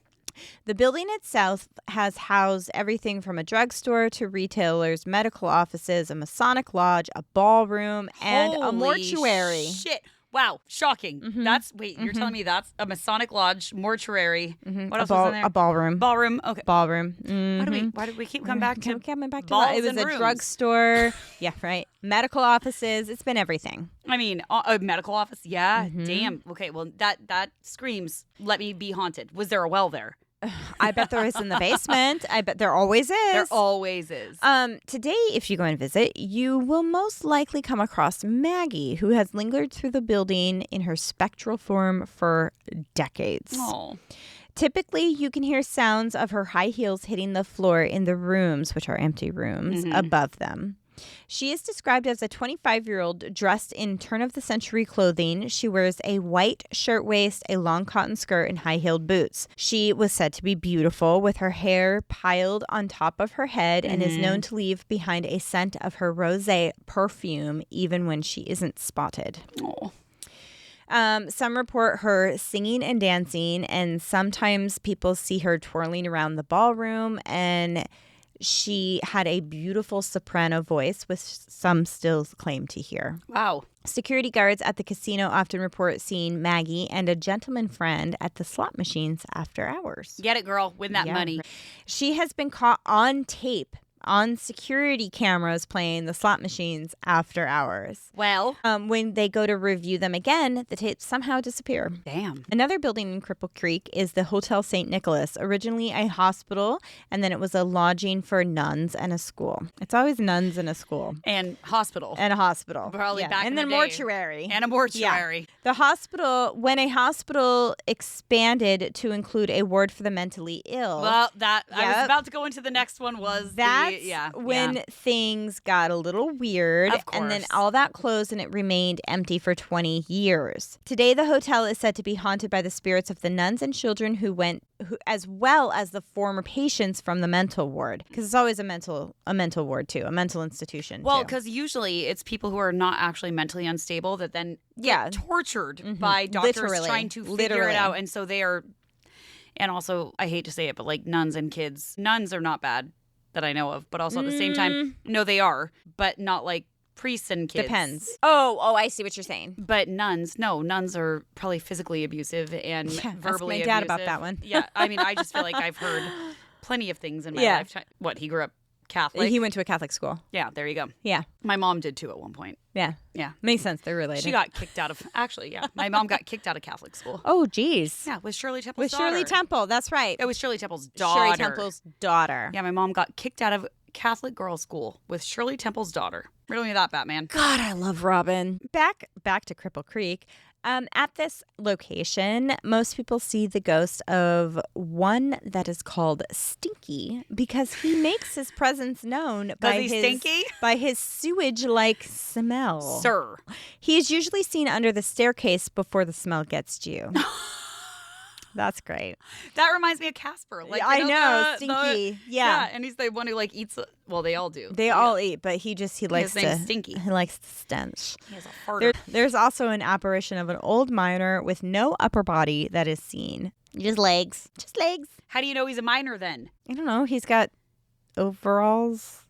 The building itself has housed everything from a drugstore to retailers, medical offices, a Masonic lodge, a ballroom, and a mortuary. Shit. Wow, shocking. Mm-hmm. You're telling me that's a Masonic lodge, mortuary. Mm-hmm. What else was in there? A ballroom. Ballroom, okay. Ballroom. Mm-hmm. Why did we keep coming back to that? It was a drugstore. Yeah, right. Medical offices. It's been everything. I mean, a medical office. Yeah, damn. Okay, well, that screams, let me be haunted. Was there a well there? I bet there is in the basement. I bet there always is. There always is. Today, if you go and visit, you will most likely come across Maggie, who has lingered through the building in her spectral form for decades. Oh. Typically, you can hear sounds of her high heels hitting the floor in the rooms, which are empty rooms, above them. She is described as a 25-year-old dressed in turn-of-the-century clothing. She wears a white shirtwaist, a long cotton skirt, and high-heeled boots. She was said to be beautiful, with her hair piled on top of her head, and is known to leave behind a scent of her rosé perfume even when she isn't spotted. Oh. Some report her singing and dancing, and sometimes people see her twirling around the ballroom, and she had a beautiful soprano voice, which some still claim to hear. Wow. Security guards at the casino often report seeing Maggie and a gentleman friend at the slot machines after hours. Get it, girl. Win that money. She has been caught on tape on security cameras playing the slot machines after hours. Well, when they go to review them again, the tapes somehow disappear. Damn. Another building in Cripple Creek is the Hotel St. Nicholas, originally a hospital, and then it was a lodging for nuns and a school. It's always nuns and a school. And hospital. And a hospital. Probably back in the day. And then mortuary. And a mortuary. Yeah. The hospital, when a hospital expanded to include a ward for the mentally ill. Well, I was about to go into the next one was that when things got a little weird. Of course. And then all that closed and it remained empty for 20 years. Today, the hotel is said to be haunted by the spirits of the nuns and children who as well as the former patients from the mental ward. Because it's always a mental ward, too, a mental institution. Well, because usually it's people who are not actually mentally unstable that then get tortured by doctors trying to figure it out. And so they are, and also, I hate to say it, but like nuns and kids. Nuns are not bad that I know of, but also at the same time, no, they are, but not like priests and kids. Depends. Oh, I see what you're saying. But nuns are probably physically abusive and verbally ask my dad abusive. about that one. Yeah, I mean, I just feel like I've heard plenty of things in my lifetime. What, he grew up Catholic? He went to a Catholic school. Yeah, there you go. Yeah. My mom did too at one point. Yeah. Yeah. Makes sense. They're related. She got kicked out of, actually, yeah. My mom got kicked out of Catholic school. Oh, geez. Yeah, with Shirley Temple's daughter. Shirley Temple. That's right. It was Shirley Temple's daughter. Shirley Temple's daughter. Yeah, my mom got kicked out of Catholic girls' school with Shirley Temple's daughter. Riddle me that, Batman. God, I love Robin. Back to Cripple Creek. At this location, most people see the ghost of one that is called Stinky because he makes his presence known by his sewage-like smell. Sir. He is usually seen under the staircase before the smell gets to you. That's great. That reminds me of Casper. Like, I know, Stinky. Yeah, and he's the one who like eats. Well, they all do. They all eat, but he likes his name's Stinky. He likes the stench. He has a farter. There's also an apparition of an old miner with no upper body that is seen. Just legs. Just legs. How do you know he's a miner then? I don't know. He's got overalls.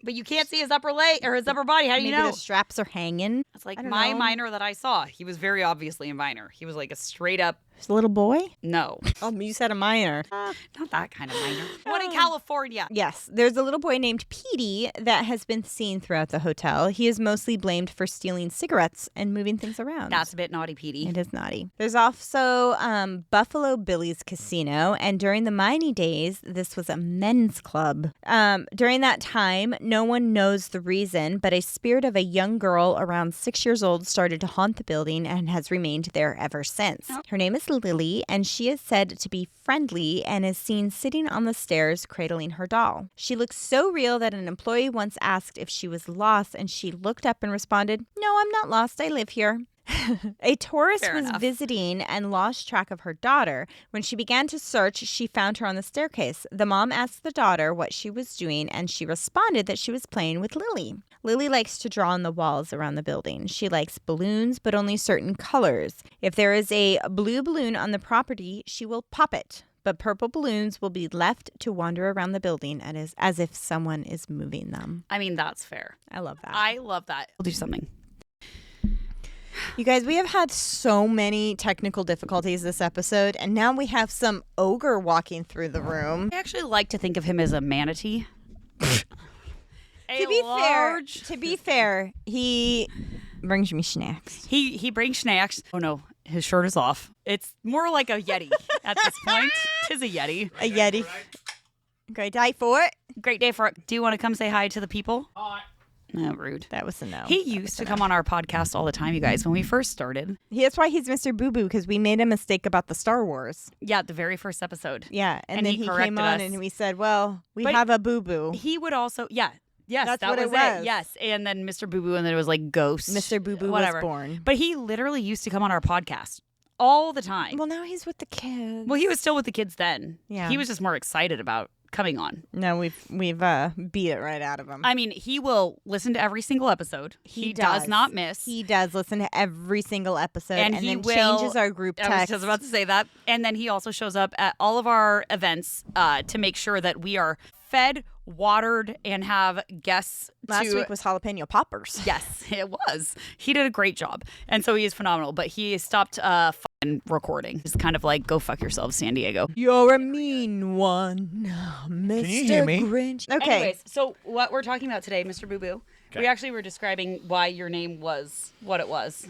But you can't see his upper leg or his upper body. How do you know? Maybe the straps are hanging. It's like my miner that I saw. He was very obviously a miner. He was like a straight up. He's a little boy? No. Oh, you said a miner. Not that kind of miner. One in California. Yes. There's a little boy named Petey that has been seen throughout the hotel. He is mostly blamed for stealing cigarettes and moving things around. That's a bit naughty, Petey. It is naughty. There's also Buffalo Billy's Casino. And during the mining days, this was a men's club. During that time, no one knows the reason, but a spirit of a young girl around 6 years old started to haunt the building and has remained there ever since. Oh. Her name is Lily, and she is said to be friendly and is seen sitting on the stairs cradling her doll. She looks so real that an employee once asked if she was lost, and she looked up and responded, "No, I'm not lost. I live here." A tourist was visiting and lost track of her daughter. When she began to search, she found her on the staircase. The mom asked the daughter what she was doing, and she responded that she was playing with Lily. Lily likes to draw on the walls around the building. She likes balloons, but only certain colors. If there is a blue balloon on the property, she will pop it. But purple balloons will be left to wander around the building as if someone is moving them. I mean, that's fair. I love that. I love that. I'll do something. You guys, we have had so many technical difficulties this episode, and now we have some ogre walking through the room. I actually like to think of him as a manatee. To be fair, he brings me snacks. He brings snacks. Oh no, his shirt is off. It's more like a Yeti at this point. Tis a Yeti. A Yeti. Great day for it. Great day for it. Do you want to come say hi to the people? Hi. No, rude. That was a no. He used to come on our podcast all the time, you guys, when we first started. That's why he's Mr. Boo Boo, because we made a mistake about the Star Wars. Yeah, the very first episode. Yeah, and then he came on us. and we said, well, we have a Boo Boo. He would also, yes, That's that what was it was. Yes, and then Mr. Boo Boo, and then it was like Ghost. Mr. Boo Boo was born. But he literally used to come on our podcast all the time. Well, now he's with the kids. Well, he was still with the kids then. Yeah. He was just more excited about coming on. No, we've beat it right out of him. I mean, he will listen to every single episode. He does not miss. He does listen to every single episode, and he then changes our group text. I was just about to say that. And then he also shows up at all of our events to make sure that we are fed, watered, and have guests. Last week was jalapeno poppers. Yes, it was. He did a great job, and so he is phenomenal. But he stopped recording. It's kind of like, go fuck yourself, San Diego. You're a mean one, Mr. Can you hear me? Grinch. Okay. Anyways, so what we're talking about today, Mr. Boo Boo, we actually were describing why your name was what it was.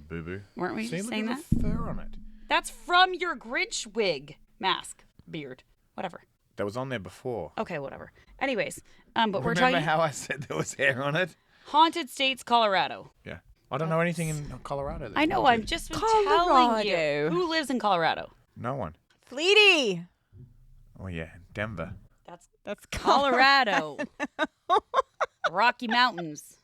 Boo Boo. Weren't we See, saying look that? at the fur on it. That's from your Grinch wig, mask, beard, whatever. That was on there before. Okay, whatever. Anyways, but we're Remember talking how I said there was hair on it? Haunted States, Colorado. Yeah. I don't know anything in Colorado. I know. I'm just telling you. Who lives in Colorado? No one. Fleety. Oh, yeah. Denver. That's Colorado. Rocky Mountains.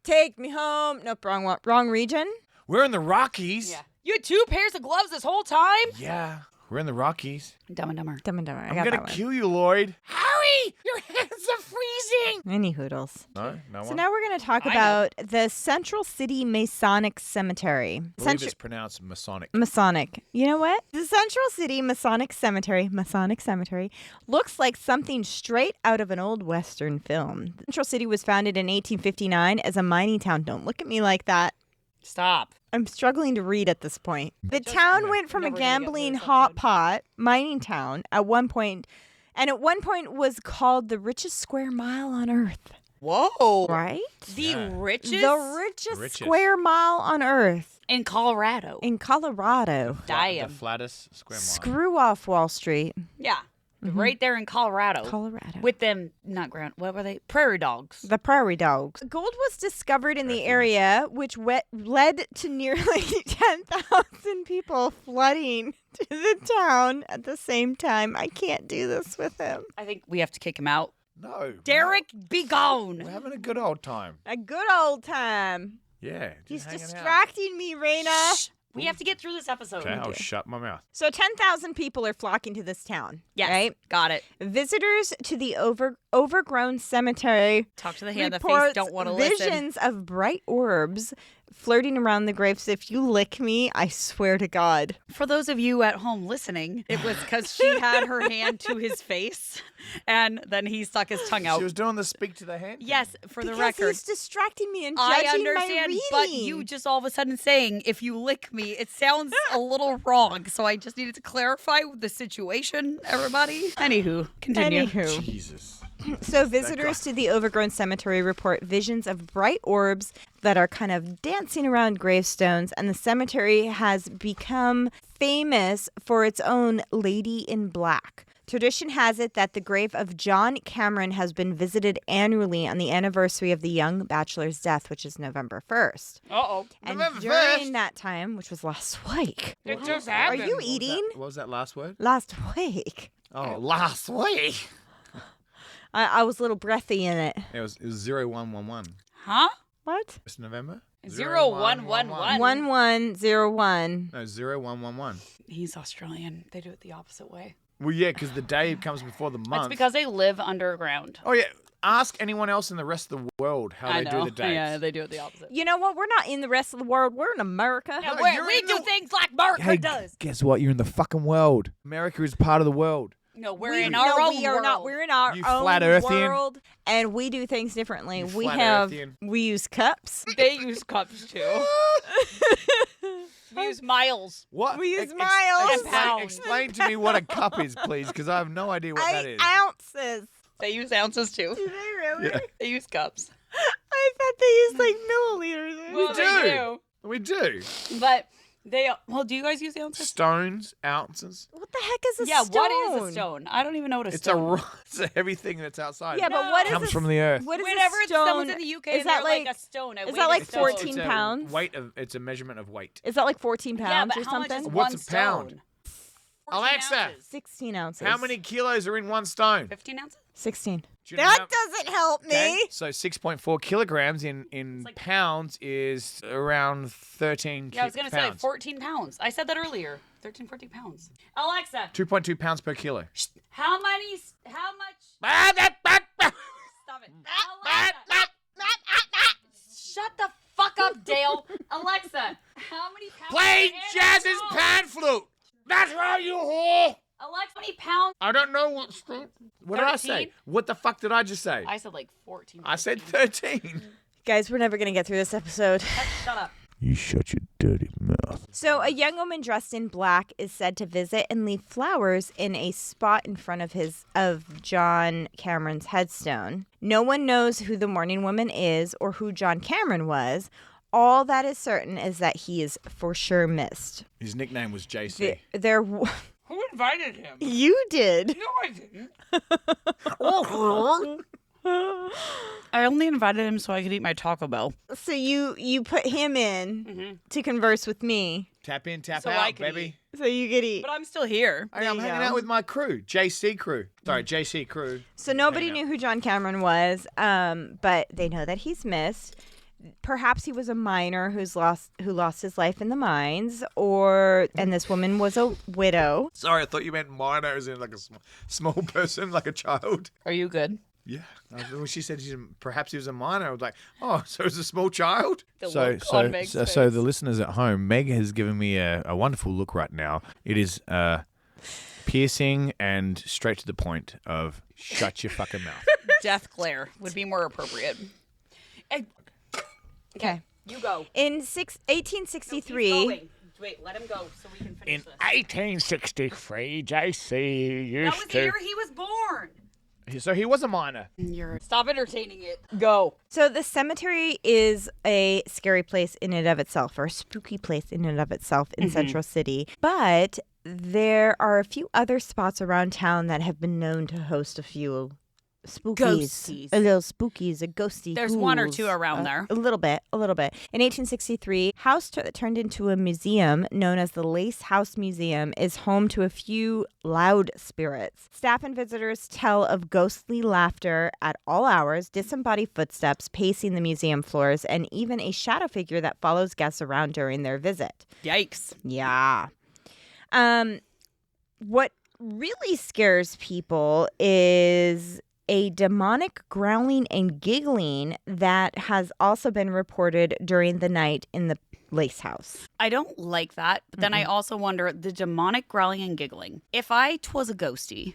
Take me home. Nope, wrong region. We're in the Rockies. Yeah. You had 2 pairs of gloves this whole time? Yeah, we're in the Rockies. Dumb and Dumber. Dumb and Dumber. I'm gonna kill you, Lloyd. Harry, your hands are freezing. Any hoodles. No one. So now we're going to talk about the Central City Masonic Cemetery. I believe it's pronounced Masonic. Masonic. You know what? The Central City Masonic Cemetery looks like something straight out of an old Western film. Central City was founded in 1859 as a mining town. Don't look at me like that. Stop. I'm struggling to read at this point. The town went from a gambling hot pot mining town at one point, and at one point was called the richest square mile on Earth. Whoa. Right? The richest? The richest square mile on Earth. In Colorado. In Colorado. Damn. The flattest square mile. Screw off Wall Street. Yeah. Right there in Colorado. With them, what were they? Prairie dogs. The prairie dogs. Gold was discovered in the area, which led to nearly 10,000 people flooding to the town at the same time. I can't do this with him. I think we have to kick him out. No. Derek, be gone. We're having a good old time. A good old time. Yeah. He's hanging distracting me, Raina. Shh. We have to get through this episode. Okay, I'll shut my mouth. So 10,000 people are flocking to this town. Yes, right? Got it. Visitors to the overgrown cemetery talk to the hand. The face don't want to listen. Visions of bright orbs flirting around the graves. If you lick me, I swear to God. For those of you at home listening, it was because she had her hand to his face, and then he stuck his tongue out. She was doing the speak to the hand. Yes, for the Because record. he's distracting me and judging I understand, my reading. but you just all of a sudden saying, if you lick me, it sounds a little wrong. So I just needed to clarify the situation, everybody. Anywho, continue. Jesus. So visitors to the overgrown cemetery report visions of bright orbs that are kind of dancing around gravestones, and the cemetery has become famous for its own Lady in Black. Tradition has it that the grave of John Cameron has been visited annually on the anniversary of the young bachelor's death, which is November 1st. Uh-oh. And November during 1st? that time, which was last week. It just Are happened. you eating? What was that last word? Last week. Oh, last week. I was a little breathy in it. It was 0111. Huh? What? It's November? 0111. 1101. No, 0111. He's Australian. They do it the opposite way. Well, yeah, because the day comes before the That's month. because they live underground. Oh, yeah. Ask anyone else in the rest of the world how they do the dates. Yeah, they do it the opposite. You know what? We're not in the rest of the world. We're in America. Yeah, No, you're we in do the- things like America does. Guess what? You're in the fucking world. America is part of the world. No, we're in our own we are world. not. We're in our You own flat earthian. world, and we do things differently. You We flat have earthian. we use cups. They use cups too. We use miles. What? We use miles. And pounds. Explain to me what a cup is, please, because I have no idea what that is. Ounces. They use ounces too. Do they really? Yeah. They use cups. I thought they used like milliliters. Well, do. they do. We do. But do you guys use the ounces? Stones, ounces. What the heck is a Yeah, stone? what is a stone? I don't even know what a It's stone it's a heavy thing that's outside. Yeah, but what is comes a, from the earth. What is Whenever a stone? someone's in the UK, is that like a stone. is that like 14 It's a pounds? Weight of, it's a measurement of weight. Is that like 14 pounds Yeah, but or how much something? is What's one a pound? stone? 14 Alexa. ounces. 16 ounces. How many kilos are in one stone? 15 ounces? 16. Do you know That how- doesn't help me. Okay, so 6.4 kilograms in like- pounds is around 13 Yeah, I was going to say pounds. 14 pounds. I said that earlier. 13, 14 pounds. Alexa, 2.2 pounds per kilo. how much? Stop it. Alexa. Shut the fuck up, Dale. Alexa, how many pounds? Play in a Jazz's stone? pan flute. That's right, you whore. Alexa, how many pounds? I don't know what. What did I say? 13? What the fuck did I just say? I said like 14. I said 13. Guys, we're never going to get through this episode. Shut up. You shut your dirty mouth. So, a young woman dressed in black is said to visit and leave flowers in a spot in front of John Cameron's headstone. No one knows who the mourning woman is or who John Cameron was. All that is certain is that he is for sure missed. His nickname was JC. Who invited him? You did. No, I didn't. I I only invited him so I could eat my Taco Bell. So you put him in to converse with me. Tap in, tap So out, baby. So you could eat. But I'm still here. Hey, I'm hanging out with my crew, JC crew. Sorry, JC crew. So nobody knew who John Cameron was, but they know that he's missed. Perhaps he was a miner who lost his life in the mines, and this woman was a widow. Sorry, I thought you meant minor as in like a small person, like a child. Are you good? Yeah. When she said perhaps he was a minor, I was like, oh, so it's a small child? So the listeners at home, Meg has given me a wonderful look right now. It is piercing and straight to the point of shut your fucking mouth. Death glare would be more appropriate. Okay. You go. In 1863... No, wait, let him go so we can finish In 1863, JC used That was the year he was born. So he was a minor. Stop entertaining it. Go. So the cemetery is a scary place in and of itself, or a spooky place in and of itself in Central City. But there are a few other spots around town that have been known to host a few spookies. Ghosties. A little spookies, a ghosty. There's one or two around there. A little bit. In 1863, house turned into a museum known as the Lace House Museum is home to a few loud spirits. Staff and visitors tell of ghostly laughter at all hours, disembodied footsteps pacing the museum floors, and even a shadow figure that follows guests around during their visit. Yikes. Yeah. What really scares people is a demonic growling and giggling that has also been reported during the night in the Lace House. I don't like that, but then I also wonder the demonic growling and giggling. If I twas a ghosty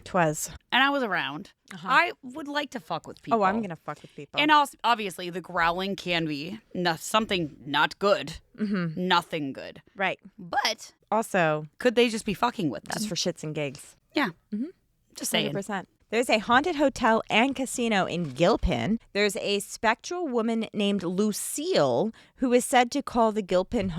and I was around, I would like to fuck with people. Oh, I'm going to fuck with people. And also, obviously, the growling can be something not good. Nothing good. Right. But also, could they just be fucking with them? just for shits and gigs. Yeah. Just saying. 100%. There's a haunted hotel and casino in Gilpin. There's a spectral woman named Lucille who is said to call the Gilpin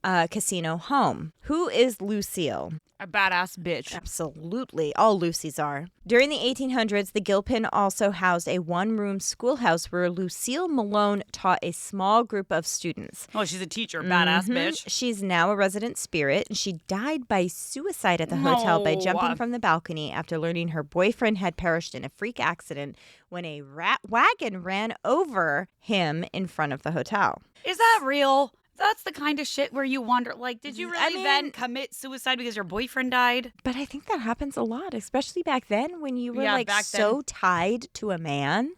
casino home. Who is Lucille? A badass bitch. Absolutely. All Lucy's are. During the 1800s, the Gilpin also housed a one-room schoolhouse where Lucille Malone taught a small group of students. Oh, she's a teacher. Badass bitch. She's now a resident spirit. She died by suicide at the hotel by jumping from the balcony after learning her boyfriend had perished in a freak accident when a wagon ran over him in front of the hotel. Is that real? That's the kind of shit where you wonder, like, did you really then commit suicide because your boyfriend died? But I think that happens a lot, especially back then when you were so tied to a man.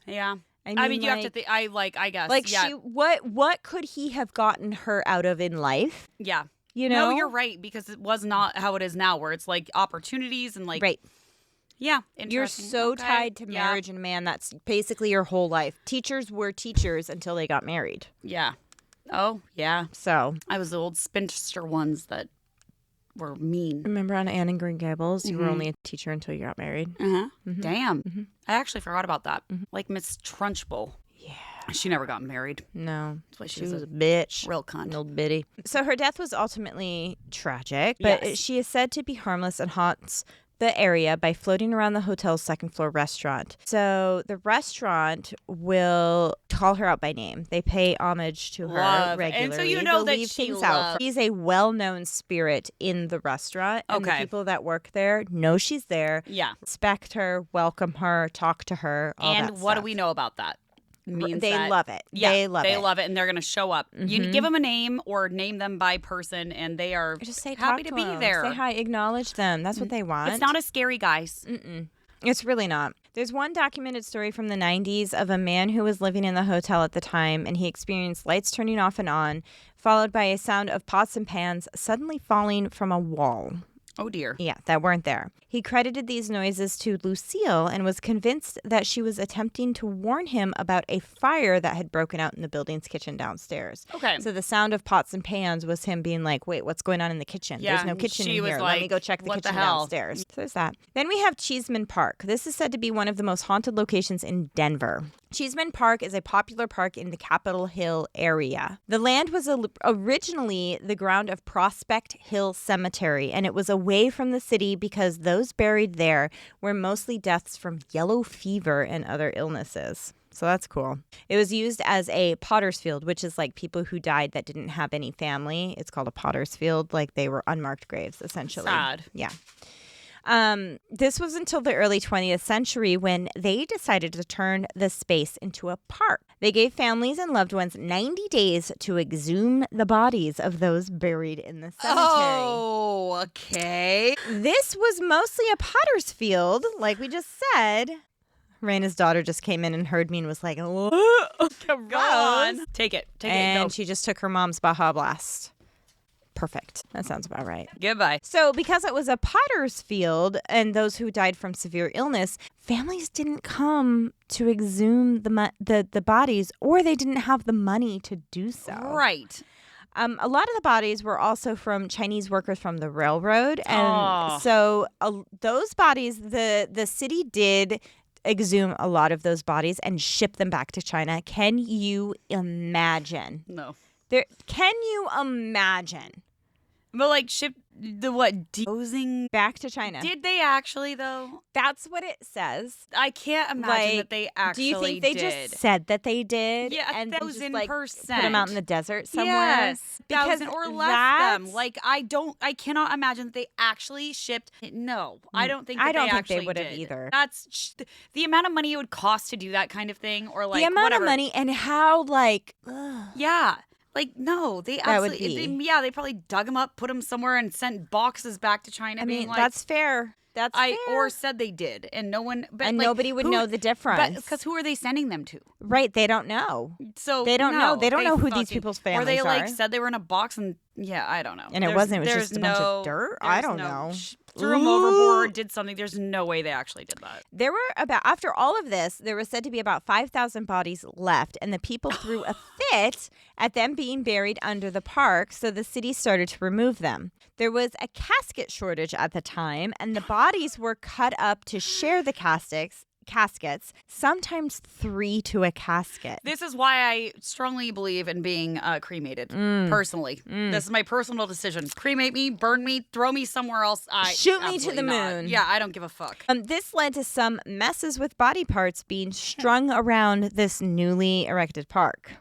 Yeah. I mean, you have to think, I guess. Like, what could he have gotten her out of in life? Yeah. You know? No, you're right, because it was not how it is now, where it's like opportunities and like. Right. Yeah. You're so tied to marriage and man, that's basically your whole life. Teachers were teachers until they got married. Yeah. Oh, yeah. So I was the old spinster ones that were mean. Remember on Anne and Green Gables, you were only a teacher until you got married? Damn. I actually forgot about that. Like Miss Trunchbull. Yeah. She never got married. No. That's why she was a bitch. Real cunt. Little bitty. So her death was ultimately tragic, but she is said to be harmless and haunts the area by floating around the hotel's second floor restaurant. So the restaurant will call her out by name. They pay homage to her regularly. And so you know They'll that leave she things out. She's a well-known spirit in the restaurant. And the people that work there know she's there. Yeah. Respect her, welcome her, talk to her, all that And what stuff. do we know about that? They love it. Yeah, they love it, and they're going to show up. You give them a name or name them by person, and they are just say happy to be them. there. Say hi, acknowledge them. That's what they want. It's not as scary, guys. It's really not. There's one documented story from the 90s of a man who was living in the hotel at the time, and he experienced lights turning off and on, followed by a sound of pots and pans suddenly falling from a wall. Oh, dear. Yeah, that weren't there. He credited these noises to Lucille and was convinced that she was attempting to warn him about a fire that had broken out in the building's kitchen downstairs. Okay. So the sound of pots and pans was him being like, wait, what's going on in the kitchen? Yeah, There's no kitchen in she was here. like, Let me go check the what kitchen the hell? downstairs. So there's that. Then we have Cheeseman Park. This is said to be one of the most haunted locations in Denver. Cheeseman Park is a popular park in the Capitol Hill area. The land was originally the ground of Prospect Hill Cemetery, and it was away from the city because those those buried there were mostly deaths from yellow fever and other illnesses. So that's cool. It was used as a potter's field, which is like people who died that didn't have any family. It's called a potter's field, like they were unmarked graves, essentially. Sad. Yeah. This was until the early 20th century when they decided to turn the space into a park. They gave families and loved ones 90 days to exhume the bodies of those buried in the cemetery. Oh, okay. This was mostly a potter's field, like we just said. Raina's daughter just came in and heard me and was like, oh, Go on. Take it. And Go. she just took her mom's Baja Blast. Perfect. That sounds about right. Goodbye. So because it was a potter's field and those who died from severe illness, families didn't come to exhume the bodies, or they didn't have the money to do so. Right. A lot of the bodies were also from Chinese workers from the railroad. And so those bodies, the city did exhume a lot of those bodies and ship them back to China. Can you imagine? No. Can you imagine? But like ship the what? Deposing back to China. Did they actually though? That's what it says. I can't imagine that they actually did. Do you think they just said that they did? Yeah, and 1,000%. Put them out in the desert somewhere? Yes, because 1,000 or left them. Like I cannot imagine that they actually shipped. No, I don't think. That I don't think actually they would have did. either. That's the amount of money it would cost to do that kind of thing, or like the amount whatever. of money and how like. Yeah. Like, no, they absolutely, they probably dug them up, put them somewhere, and sent boxes back to China. I mean, like, that's fair. That's fair. Or said they did, and no one, but and like, nobody would know the difference. Because who are they sending them to? Right, they don't know. So they don't know. They don't know who these people's families are. Or they like said they were in a box, and I don't know. And it wasn't. It was just a bunch of dirt. I don't know. Threw them overboard, did something. There's no way they actually did that. There were after all of this, there was said to be about 5,000 bodies left, and the people threw a fit at them being buried under the park, so the city started to remove them. There was a casket shortage at the time, and the bodies were cut up to share the caskets, sometimes 3 to a casket. This is why I strongly believe in being cremated, personally. This is my personal decision. Cremate me, burn me, throw me somewhere else. Shoot me to the moon. Yeah, I don't give a fuck. This led to some messes with body parts being strung around this newly erected park.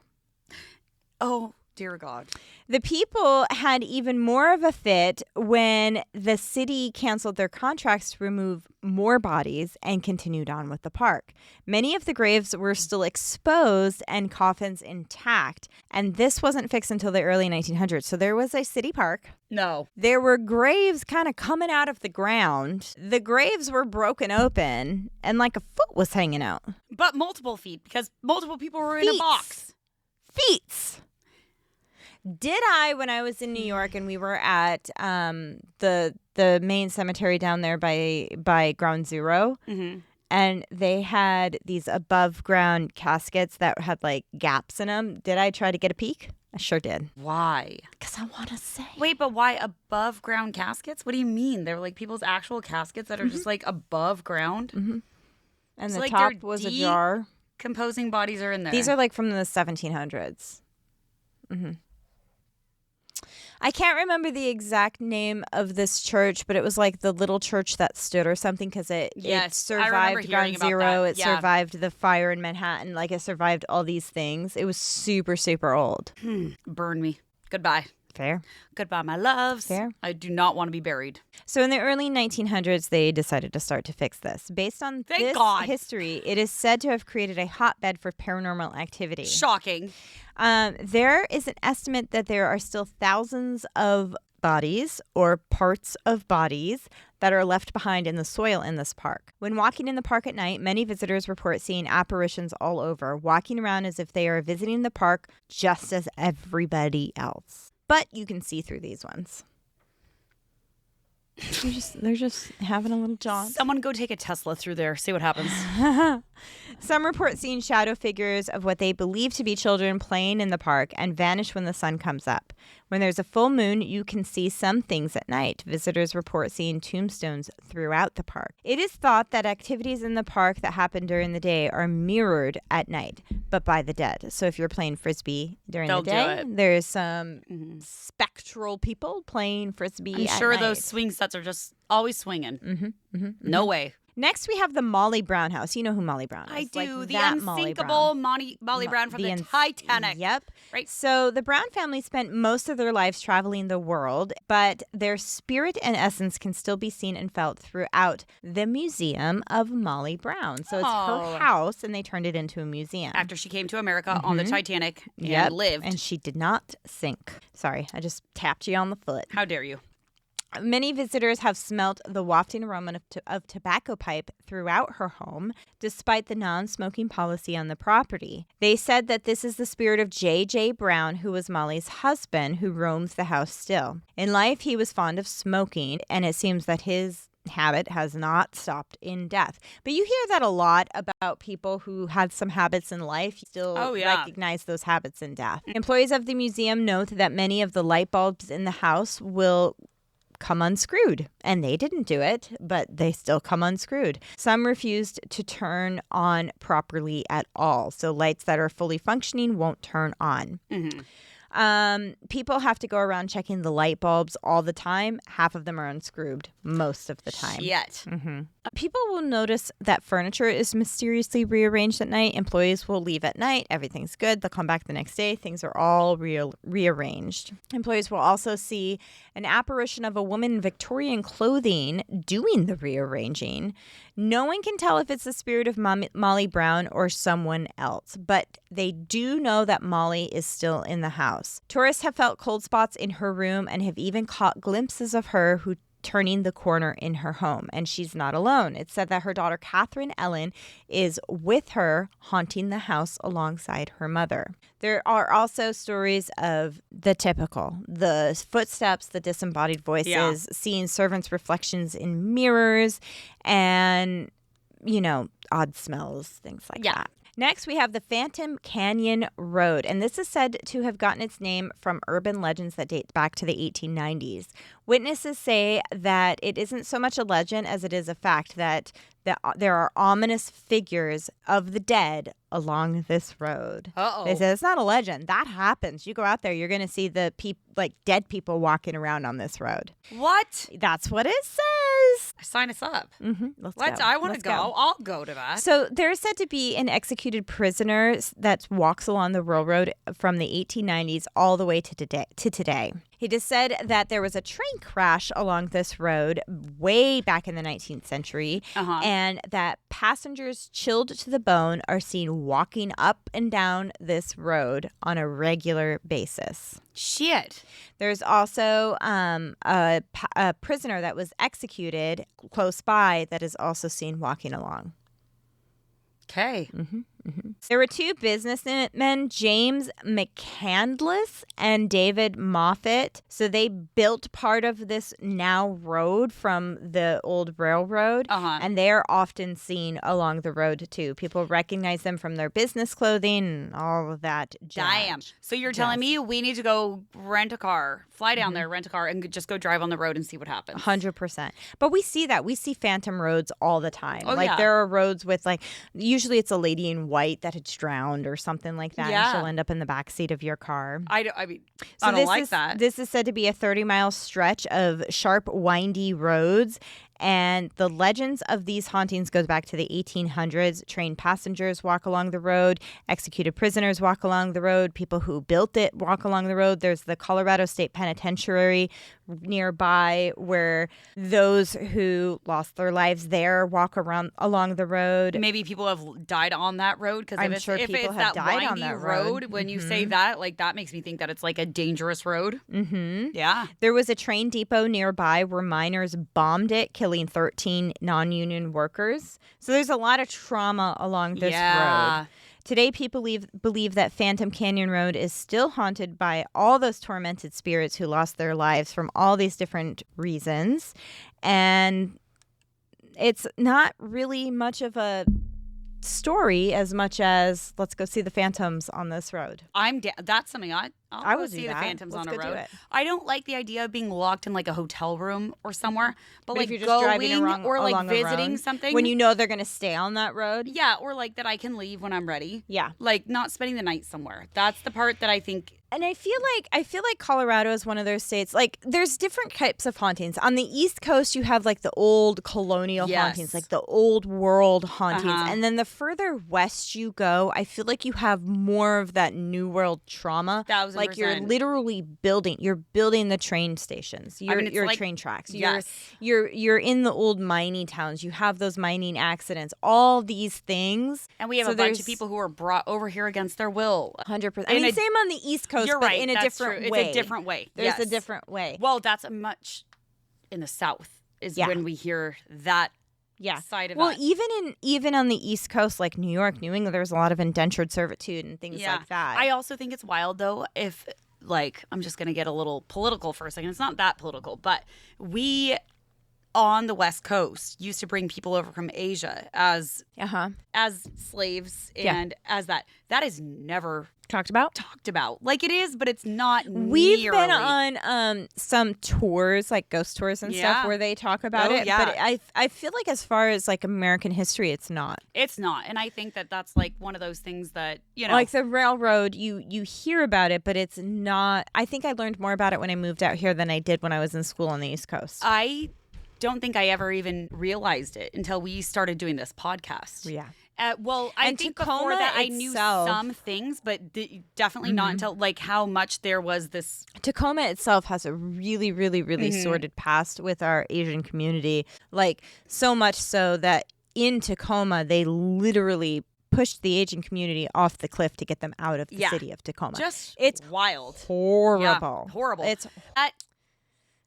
Oh, dear God. The people had even more of a fit when the city canceled their contracts to remove more bodies and continued on with the park. Many of the graves were still exposed and coffins intact, and this wasn't fixed until the early 1900s. So there was a city park. No. There were graves kind of coming out of the ground. The graves were broken open, and like a foot was hanging out. But multiple feet, because multiple people were in a box. Feet. Did I, when I was in New York and we were at the main cemetery down there by Ground Zero, and they had these above ground caskets that had like gaps in them. Did I try to get a peek? I sure did. Why? Because I want to say. Wait, but why above ground caskets? What do you mean? They're like people's actual caskets that are just like above ground? Mm-hmm. And so the like top was a jar. Composing bodies are in there. These are like from the 1700s. Mm-hmm. I can't remember the exact name of this church, but it was like the little church that stood or something because it survived Ground Zero. It survived the fire in Manhattan. Like it survived all these things. It was super, super old. Burn me. Goodbye. Fair. Goodbye, my loves. Fair. I do not want to be buried. So in the early 1900s, they decided to start to fix this. Based on this history, it is said to have created a hotbed for paranormal activity. Shocking. There is an estimate that there are still thousands of bodies or parts of bodies that are left behind in the soil in this park. When walking in the park at night, many visitors report seeing apparitions all over, walking around as if they are visiting the park just as everybody else. But you can see through these ones. They're just having a little jaunt. Someone go take a Tesla through there. See what happens. Some report seeing shadow figures of what they believe to be children playing in the park and vanish when the sun comes up. When there's a full moon, you can see some things at night. Visitors report seeing tombstones throughout the park. It is thought that activities in the park that happen during the day are mirrored at night, but by the dead. So if you're playing Frisbee during the day, there's some spectral people playing Frisbee I'm at sure night. those swing sets are just Always swinging. No way. Next, we have the Molly Brown house. You know who Molly Brown is. I do. Like the that unsinkable Molly Brown from the Titanic. Yep. Right. So the Brown family spent most of their lives traveling the world, but their spirit and essence can still be seen and felt throughout the Museum of Molly Brown. So it's her house, and they turned it into a museum. After she came to America on the Titanic and lived. And she did not sink. Sorry, I just tapped you on the foot. How dare you? Many visitors have smelt the wafting aroma of tobacco pipe throughout her home, despite the non-smoking policy on the property. They said that this is the spirit of J.J. Brown, who was Molly's husband, who roams the house still. In life, he was fond of smoking, and it seems that his habit has not stopped in death. But you hear that a lot about people who had some habits in life, still recognize those habits in death. Employees of the museum note that many of the light bulbs in the house will come unscrewed, and they didn't do it, but they still come unscrewed. Some refused to turn on properly at all, so lights that are fully functioning won't turn on. People have to go around checking the light bulbs all the time. Half of them are unscrewed most of the time. Shit. People will notice that furniture is mysteriously rearranged at night. Employees will leave at night. Everything's good. They'll come back the next day. Things are all rearranged. Employees will also see an apparition of a woman in Victorian clothing doing the rearranging. No one can tell if it's the spirit of Molly Brown or someone else, but they do know that Molly is still in the house. Tourists have felt cold spots in her room and have even caught glimpses of her turning the corner in her home, and she's not alone. It's said that her daughter Catherine Ellen is with her, haunting the house alongside her mother. There are also stories of the typical, the footsteps, the disembodied voices, seeing servants' reflections in mirrors, and, odd smells, things like that. Next, we have the Phantom Canyon Road, and this is said to have gotten its name from urban legends that date back to the 1890s. Witnesses say that it isn't so much a legend as it is a fact that there are ominous figures of the dead along this road. They say it's not a legend. That happens. You go out there, you're going to see the dead people walking around on this road. What? That's what it says. Sign us up. Let's go. I want to go. I'll go to that. So there's said to be an executed prisoner that walks along the railroad from the 1890s all the way to today. It is said that there was a train crash along this road way back in the 19th century, and that passengers chilled to the bone are seen walking up and down this road on a regular basis. Shit. There's also a prisoner that was executed close by that is also seen walking along. Okay. There were two businessmen, James McCandless and David Moffat. So they built part of this now road from the old railroad, and they're often seen along the road too. People recognize them from their business clothing and all of that jazz. Damn. So you're telling me we need to go rent a car, fly down there, rent a car, and just go drive on the road and see what happens. 100%. But we see that. We see phantom roads all the time. There are roads with usually it's a lady in white that had drowned or something like that, and she'll end up in the backseat of your car. I don't like that. This is said to be a 30-mile stretch of sharp, windy roads, and the legends of these hauntings goes back to the 1800s. Trained passengers walk along the road. Executed prisoners walk along the road. People who built it walk along the road. There's the Colorado State Penitentiary nearby where those who lost their lives there walk along the road. Maybe people have died on that road, because I'm sure people have died on that road. When you say that, that makes me think that it's like a dangerous road. Yeah. There was a train depot nearby where miners bombed it, killing 13 non-union workers. So there's a lot of trauma along this road. Today, people believe that Phantom Canyon Road is still haunted by all those tormented spirits who lost their lives from all these different reasons. And it's not really much of a story as much as let's go see the phantoms on this road. That's something I would see the phantoms on a road. I don't like the idea of being locked in like a hotel room or somewhere, but if you're just driving or visiting something when you know they're going to stay on that road. Yeah, or that I can leave when I'm ready. Yeah, not spending the night somewhere. That's the part that I think And I feel like Colorado is one of those states. Like, there's different types of hauntings. On the East Coast, you have like the old colonial hauntings, like the old world hauntings. And then the further west you go, I feel like you have more of that new world trauma. 1,000%. Like, you're literally building the train stations, your like, train tracks. Yes. You're in the old mining towns. You have those mining accidents. All these things. And we have a bunch of people who are brought over here against their will. 100%. I mean, same on the East Coast, You're but right. in a different way. It's a different way. There's a different way. Well, that's much in the South is when we hear that side of it. Even on the East Coast, like New York, New England, there's a lot of indentured servitude and things like that. I also think it's wild, though, if, like, I'm just going to get a little political for a second. It's not that political, but we on the West Coast used to bring people over from Asia as slaves and as that is never talked about. Like, it is, but it's not. We've been on some tours, like ghost tours and stuff, where they talk about it. Yeah. But I feel like as far as like American history, it's not. It's not, and I think that's like one of those things that, you know, like the railroad. You hear about it, but it's not. I think I learned more about it when I moved out here than I did when I was in school on the East Coast. I don't think I ever even realized it until we started doing this podcast. Yeah. Well, I think before that I knew some things, but definitely not until like how much there was this. Tacoma itself has a really, really, really sordid past with our Asian community. Like, so much so that in Tacoma, they literally pushed the Asian community off the cliff to get them out of the city of Tacoma. It's wild. Horrible. Yeah, horrible. It's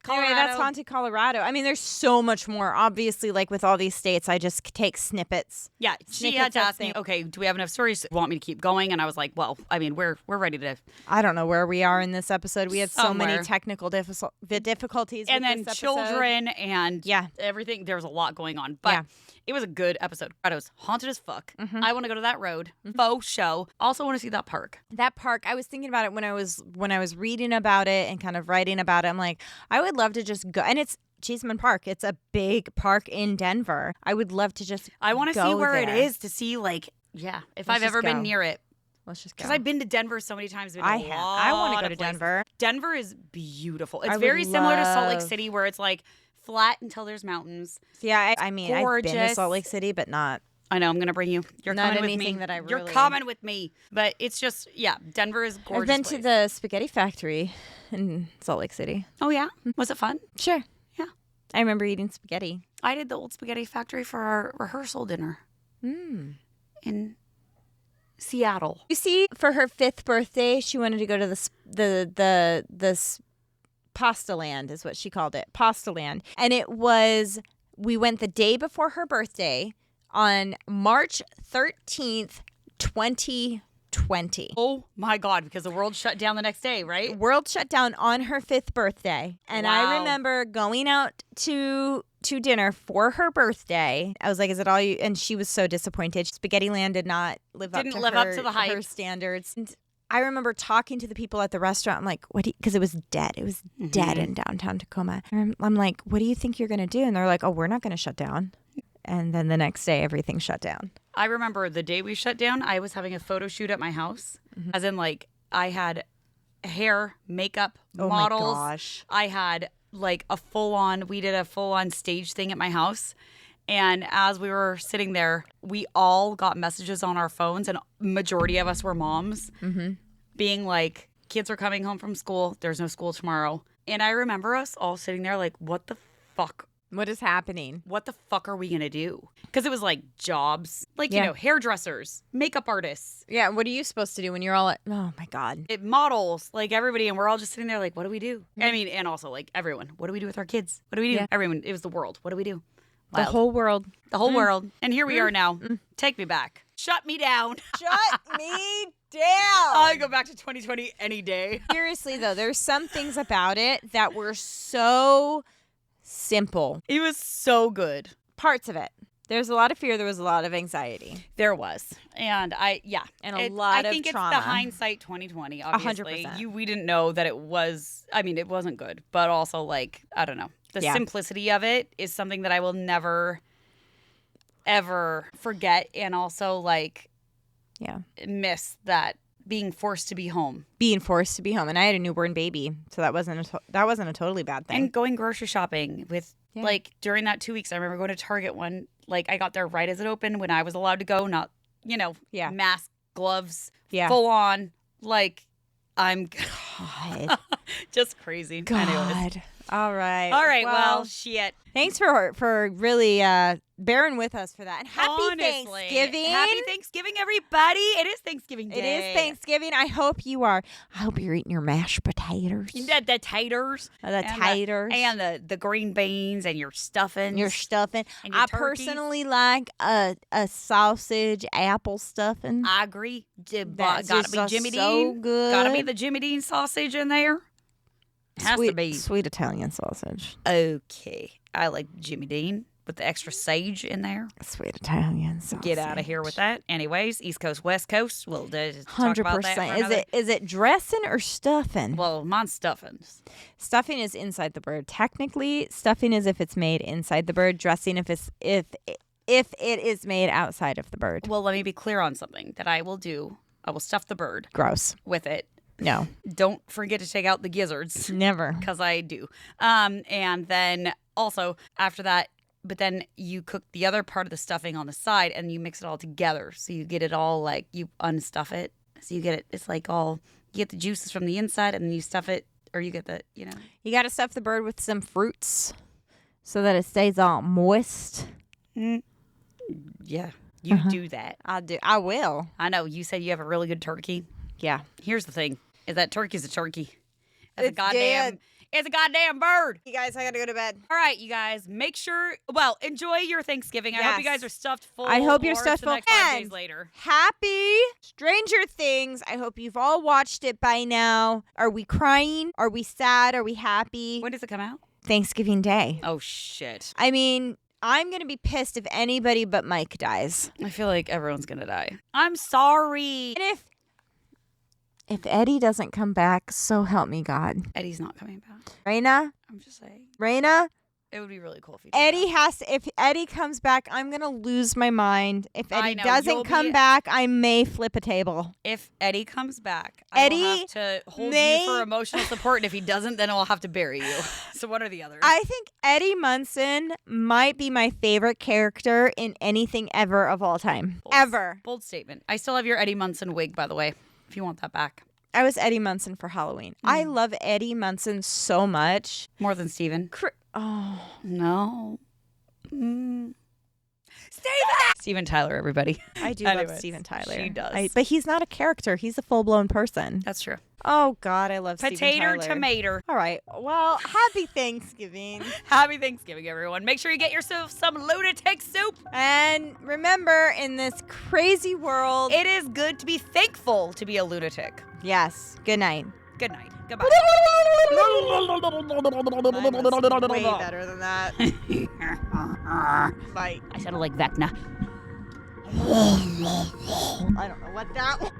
Colorado. Anyway, that's haunted Colorado. I mean, there's so much more. Obviously, like with all these states, I just take snippets. Yeah, she had to ask me, okay, do we have enough stories? Want me to keep going? And I was like, well, I mean, we're ready to. I don't know where we are in this episode. We had so many technical difficulties. And with then this children and everything. There was a lot going on. But it was a good episode. Colorado's haunted as fuck. I want to go to that road. Faux show. Also want to see that park. That park, I was thinking about it when I was reading about it and kind of writing about it. I'm like, I would love to just go. And it's Cheeseman Park. It's a big park in Denver. I would love to just I want to see where it is to see, like, if I've ever been near it. Let's just go. Because I've been to Denver so many times. I want to go to Denver. Denver is beautiful. It's very similar to Salt Lake City, where it's like flat until there's mountains. Yeah, I mean, gorgeous. I've been to Salt Lake City, but not. I know, I'm going to bring you. You're not coming with me. That I really... You're coming with me. But it's just, Denver is gorgeous. I've been to the spaghetti factory in Salt Lake City. Oh, yeah? Was it fun? Sure. Yeah. I remember eating spaghetti. I did the old spaghetti factory for our rehearsal dinner in Seattle. You see, for her 5th birthday, she wanted to go to the Pasta Land is what she called it. Pasta Land. And we went the day before her birthday on March 13th, 2020. Oh my God, because the world shut down the next day, right? World shut down on her 5th birthday. And I remember going out to dinner for her birthday. I was like, is it all you? And she was so disappointed. Spaghetti Land did not live up to the hype. Her standards. And I remember talking to the people at the restaurant. I'm like, what do you, because it was dead. It was dead in downtown Tacoma. And I'm like, what do you think you're going to do? And they're like, oh, we're not going to shut down. And then the next day, everything shut down. I remember the day we shut down, I was having a photo shoot at my house. As in, like, I had hair, makeup, models. Oh my gosh. I had, like, we did a full-on stage thing at my house. And as we were sitting there, we all got messages on our phones, and majority of us were moms, being like, kids are coming home from school. There's no school tomorrow. And I remember us all sitting there like, what the fuck? What is happening? What the fuck are we going to do? Because it was like jobs, like, you know, hairdressers, makeup artists. Yeah, what are you supposed to do when you're all at, oh my God. Models, like everybody. And we're all just sitting there like, what do we do? I mean, and also like everyone, what do we do with our kids? What do we do? Everyone, it was the world. What do we do? Wild. The whole world. The whole world. And here we are now. Take me back. Shut me down. Shut me down. I go back to 2020 any day. Seriously, though, there's some things about it that were so simple. It was so good. Parts of it. There's a lot of fear. There was a lot of anxiety. There was. And I think it's trauma. the hindsight 2020, obviously. 100%. We didn't know that it wasn't good. But also, like, I don't know. The simplicity of it is something that I will never, ever forget. And also, like, miss that being forced to be home. Being forced to be home. And I had a newborn baby, so that wasn't a totally bad thing. And going grocery shopping with, like, during that 2 weeks, I remember going to Target I got there right as it opened when I was allowed to go, not, mask, gloves, full on, like, I'm God. just crazy. God. Anyways. All right. Well, shit. Thanks for really bearing with us for that. And happy Thanksgiving. Happy Thanksgiving, everybody. It is Thanksgiving Day. It is Thanksgiving. I hope you're eating your mashed potatoes. The taters. And the green beans and your stuffing. And your I personally like a sausage apple stuffing. I agree. Gotta be Jimmy so Dean. good. Gotta be the Jimmy Dean sausage in there. Has to be. Sweet Italian sausage. Okay. I like Jimmy Dean with the extra sage in there. Sweet Italian sausage. Get out of here with that. Anyways, East Coast, West Coast. We'll talk about that. 100%. Is it dressing or stuffing? Well, mine's stuffings. Stuffing is inside the bird. Technically, stuffing is if it's made inside the bird. Dressing if it is made outside of the bird. Well, let me be clear on something that I will do. I will stuff the bird. Gross. With it. No. Don't forget to take out the gizzards. Never. Because I do. And then also after that, but then you cook the other part of the stuffing on the side and you mix it all together. So you get it all like, you unstuff it. So you get it, it's like all, you get the juices from the inside and then you stuff it, or you get the, You got to stuff the bird with some fruits so that it stays all moist. Yeah. You do that. I will. I know. You said you have a really good turkey. Yeah. Here's the thing. Is that turkey's a turkey. It's a goddamn bird. You guys, I gotta go to bed. All right, you guys, make sure, enjoy your Thanksgiving. I hope you guys are stuffed full. I hope you're or stuffed it's full. The next 5 days later. Happy Stranger Things. I hope you've all watched it by now. Are we crying? Are we sad? Are we happy? When does it come out? Thanksgiving Day. Oh, shit. I mean, I'm going to be pissed if anybody but Mike dies. I feel like everyone's going to die. I'm sorry. And if Eddie doesn't come back, so help me God. Eddie's not coming back. Raina? I'm just saying. Raina? It would be really cool if he did. Eddie if Eddie comes back, I'm going to lose my mind. If Eddie doesn't come back, I may flip a table. If Eddie comes back, I will have to hold you for emotional support. And if he doesn't, then I'll have to bury you. So what are the others? I think Eddie Munson might be my favorite character in anything ever of all time. Ever. Bold statement. I still have your Eddie Munson wig, by the way, if you want that back. I was Eddie Munson for Halloween. I love Eddie Munson so much. More than Steven. Oh. No. Steven Tyler, everybody. I do love Steven Tyler. She does. But he's not a character. He's a full-blown person. That's true. Oh, God, I love Steven Tyler. Tomato. All right. Well, happy Thanksgiving. Happy Thanksgiving, everyone. Make sure you get yourself some Lunatic Soup. And remember, in this crazy world, it is good to be thankful to be a lunatic. Yes. Good night. Good night. Goodbye. Way better than that. Bye. I sounded like Vecna. I don't know what that was.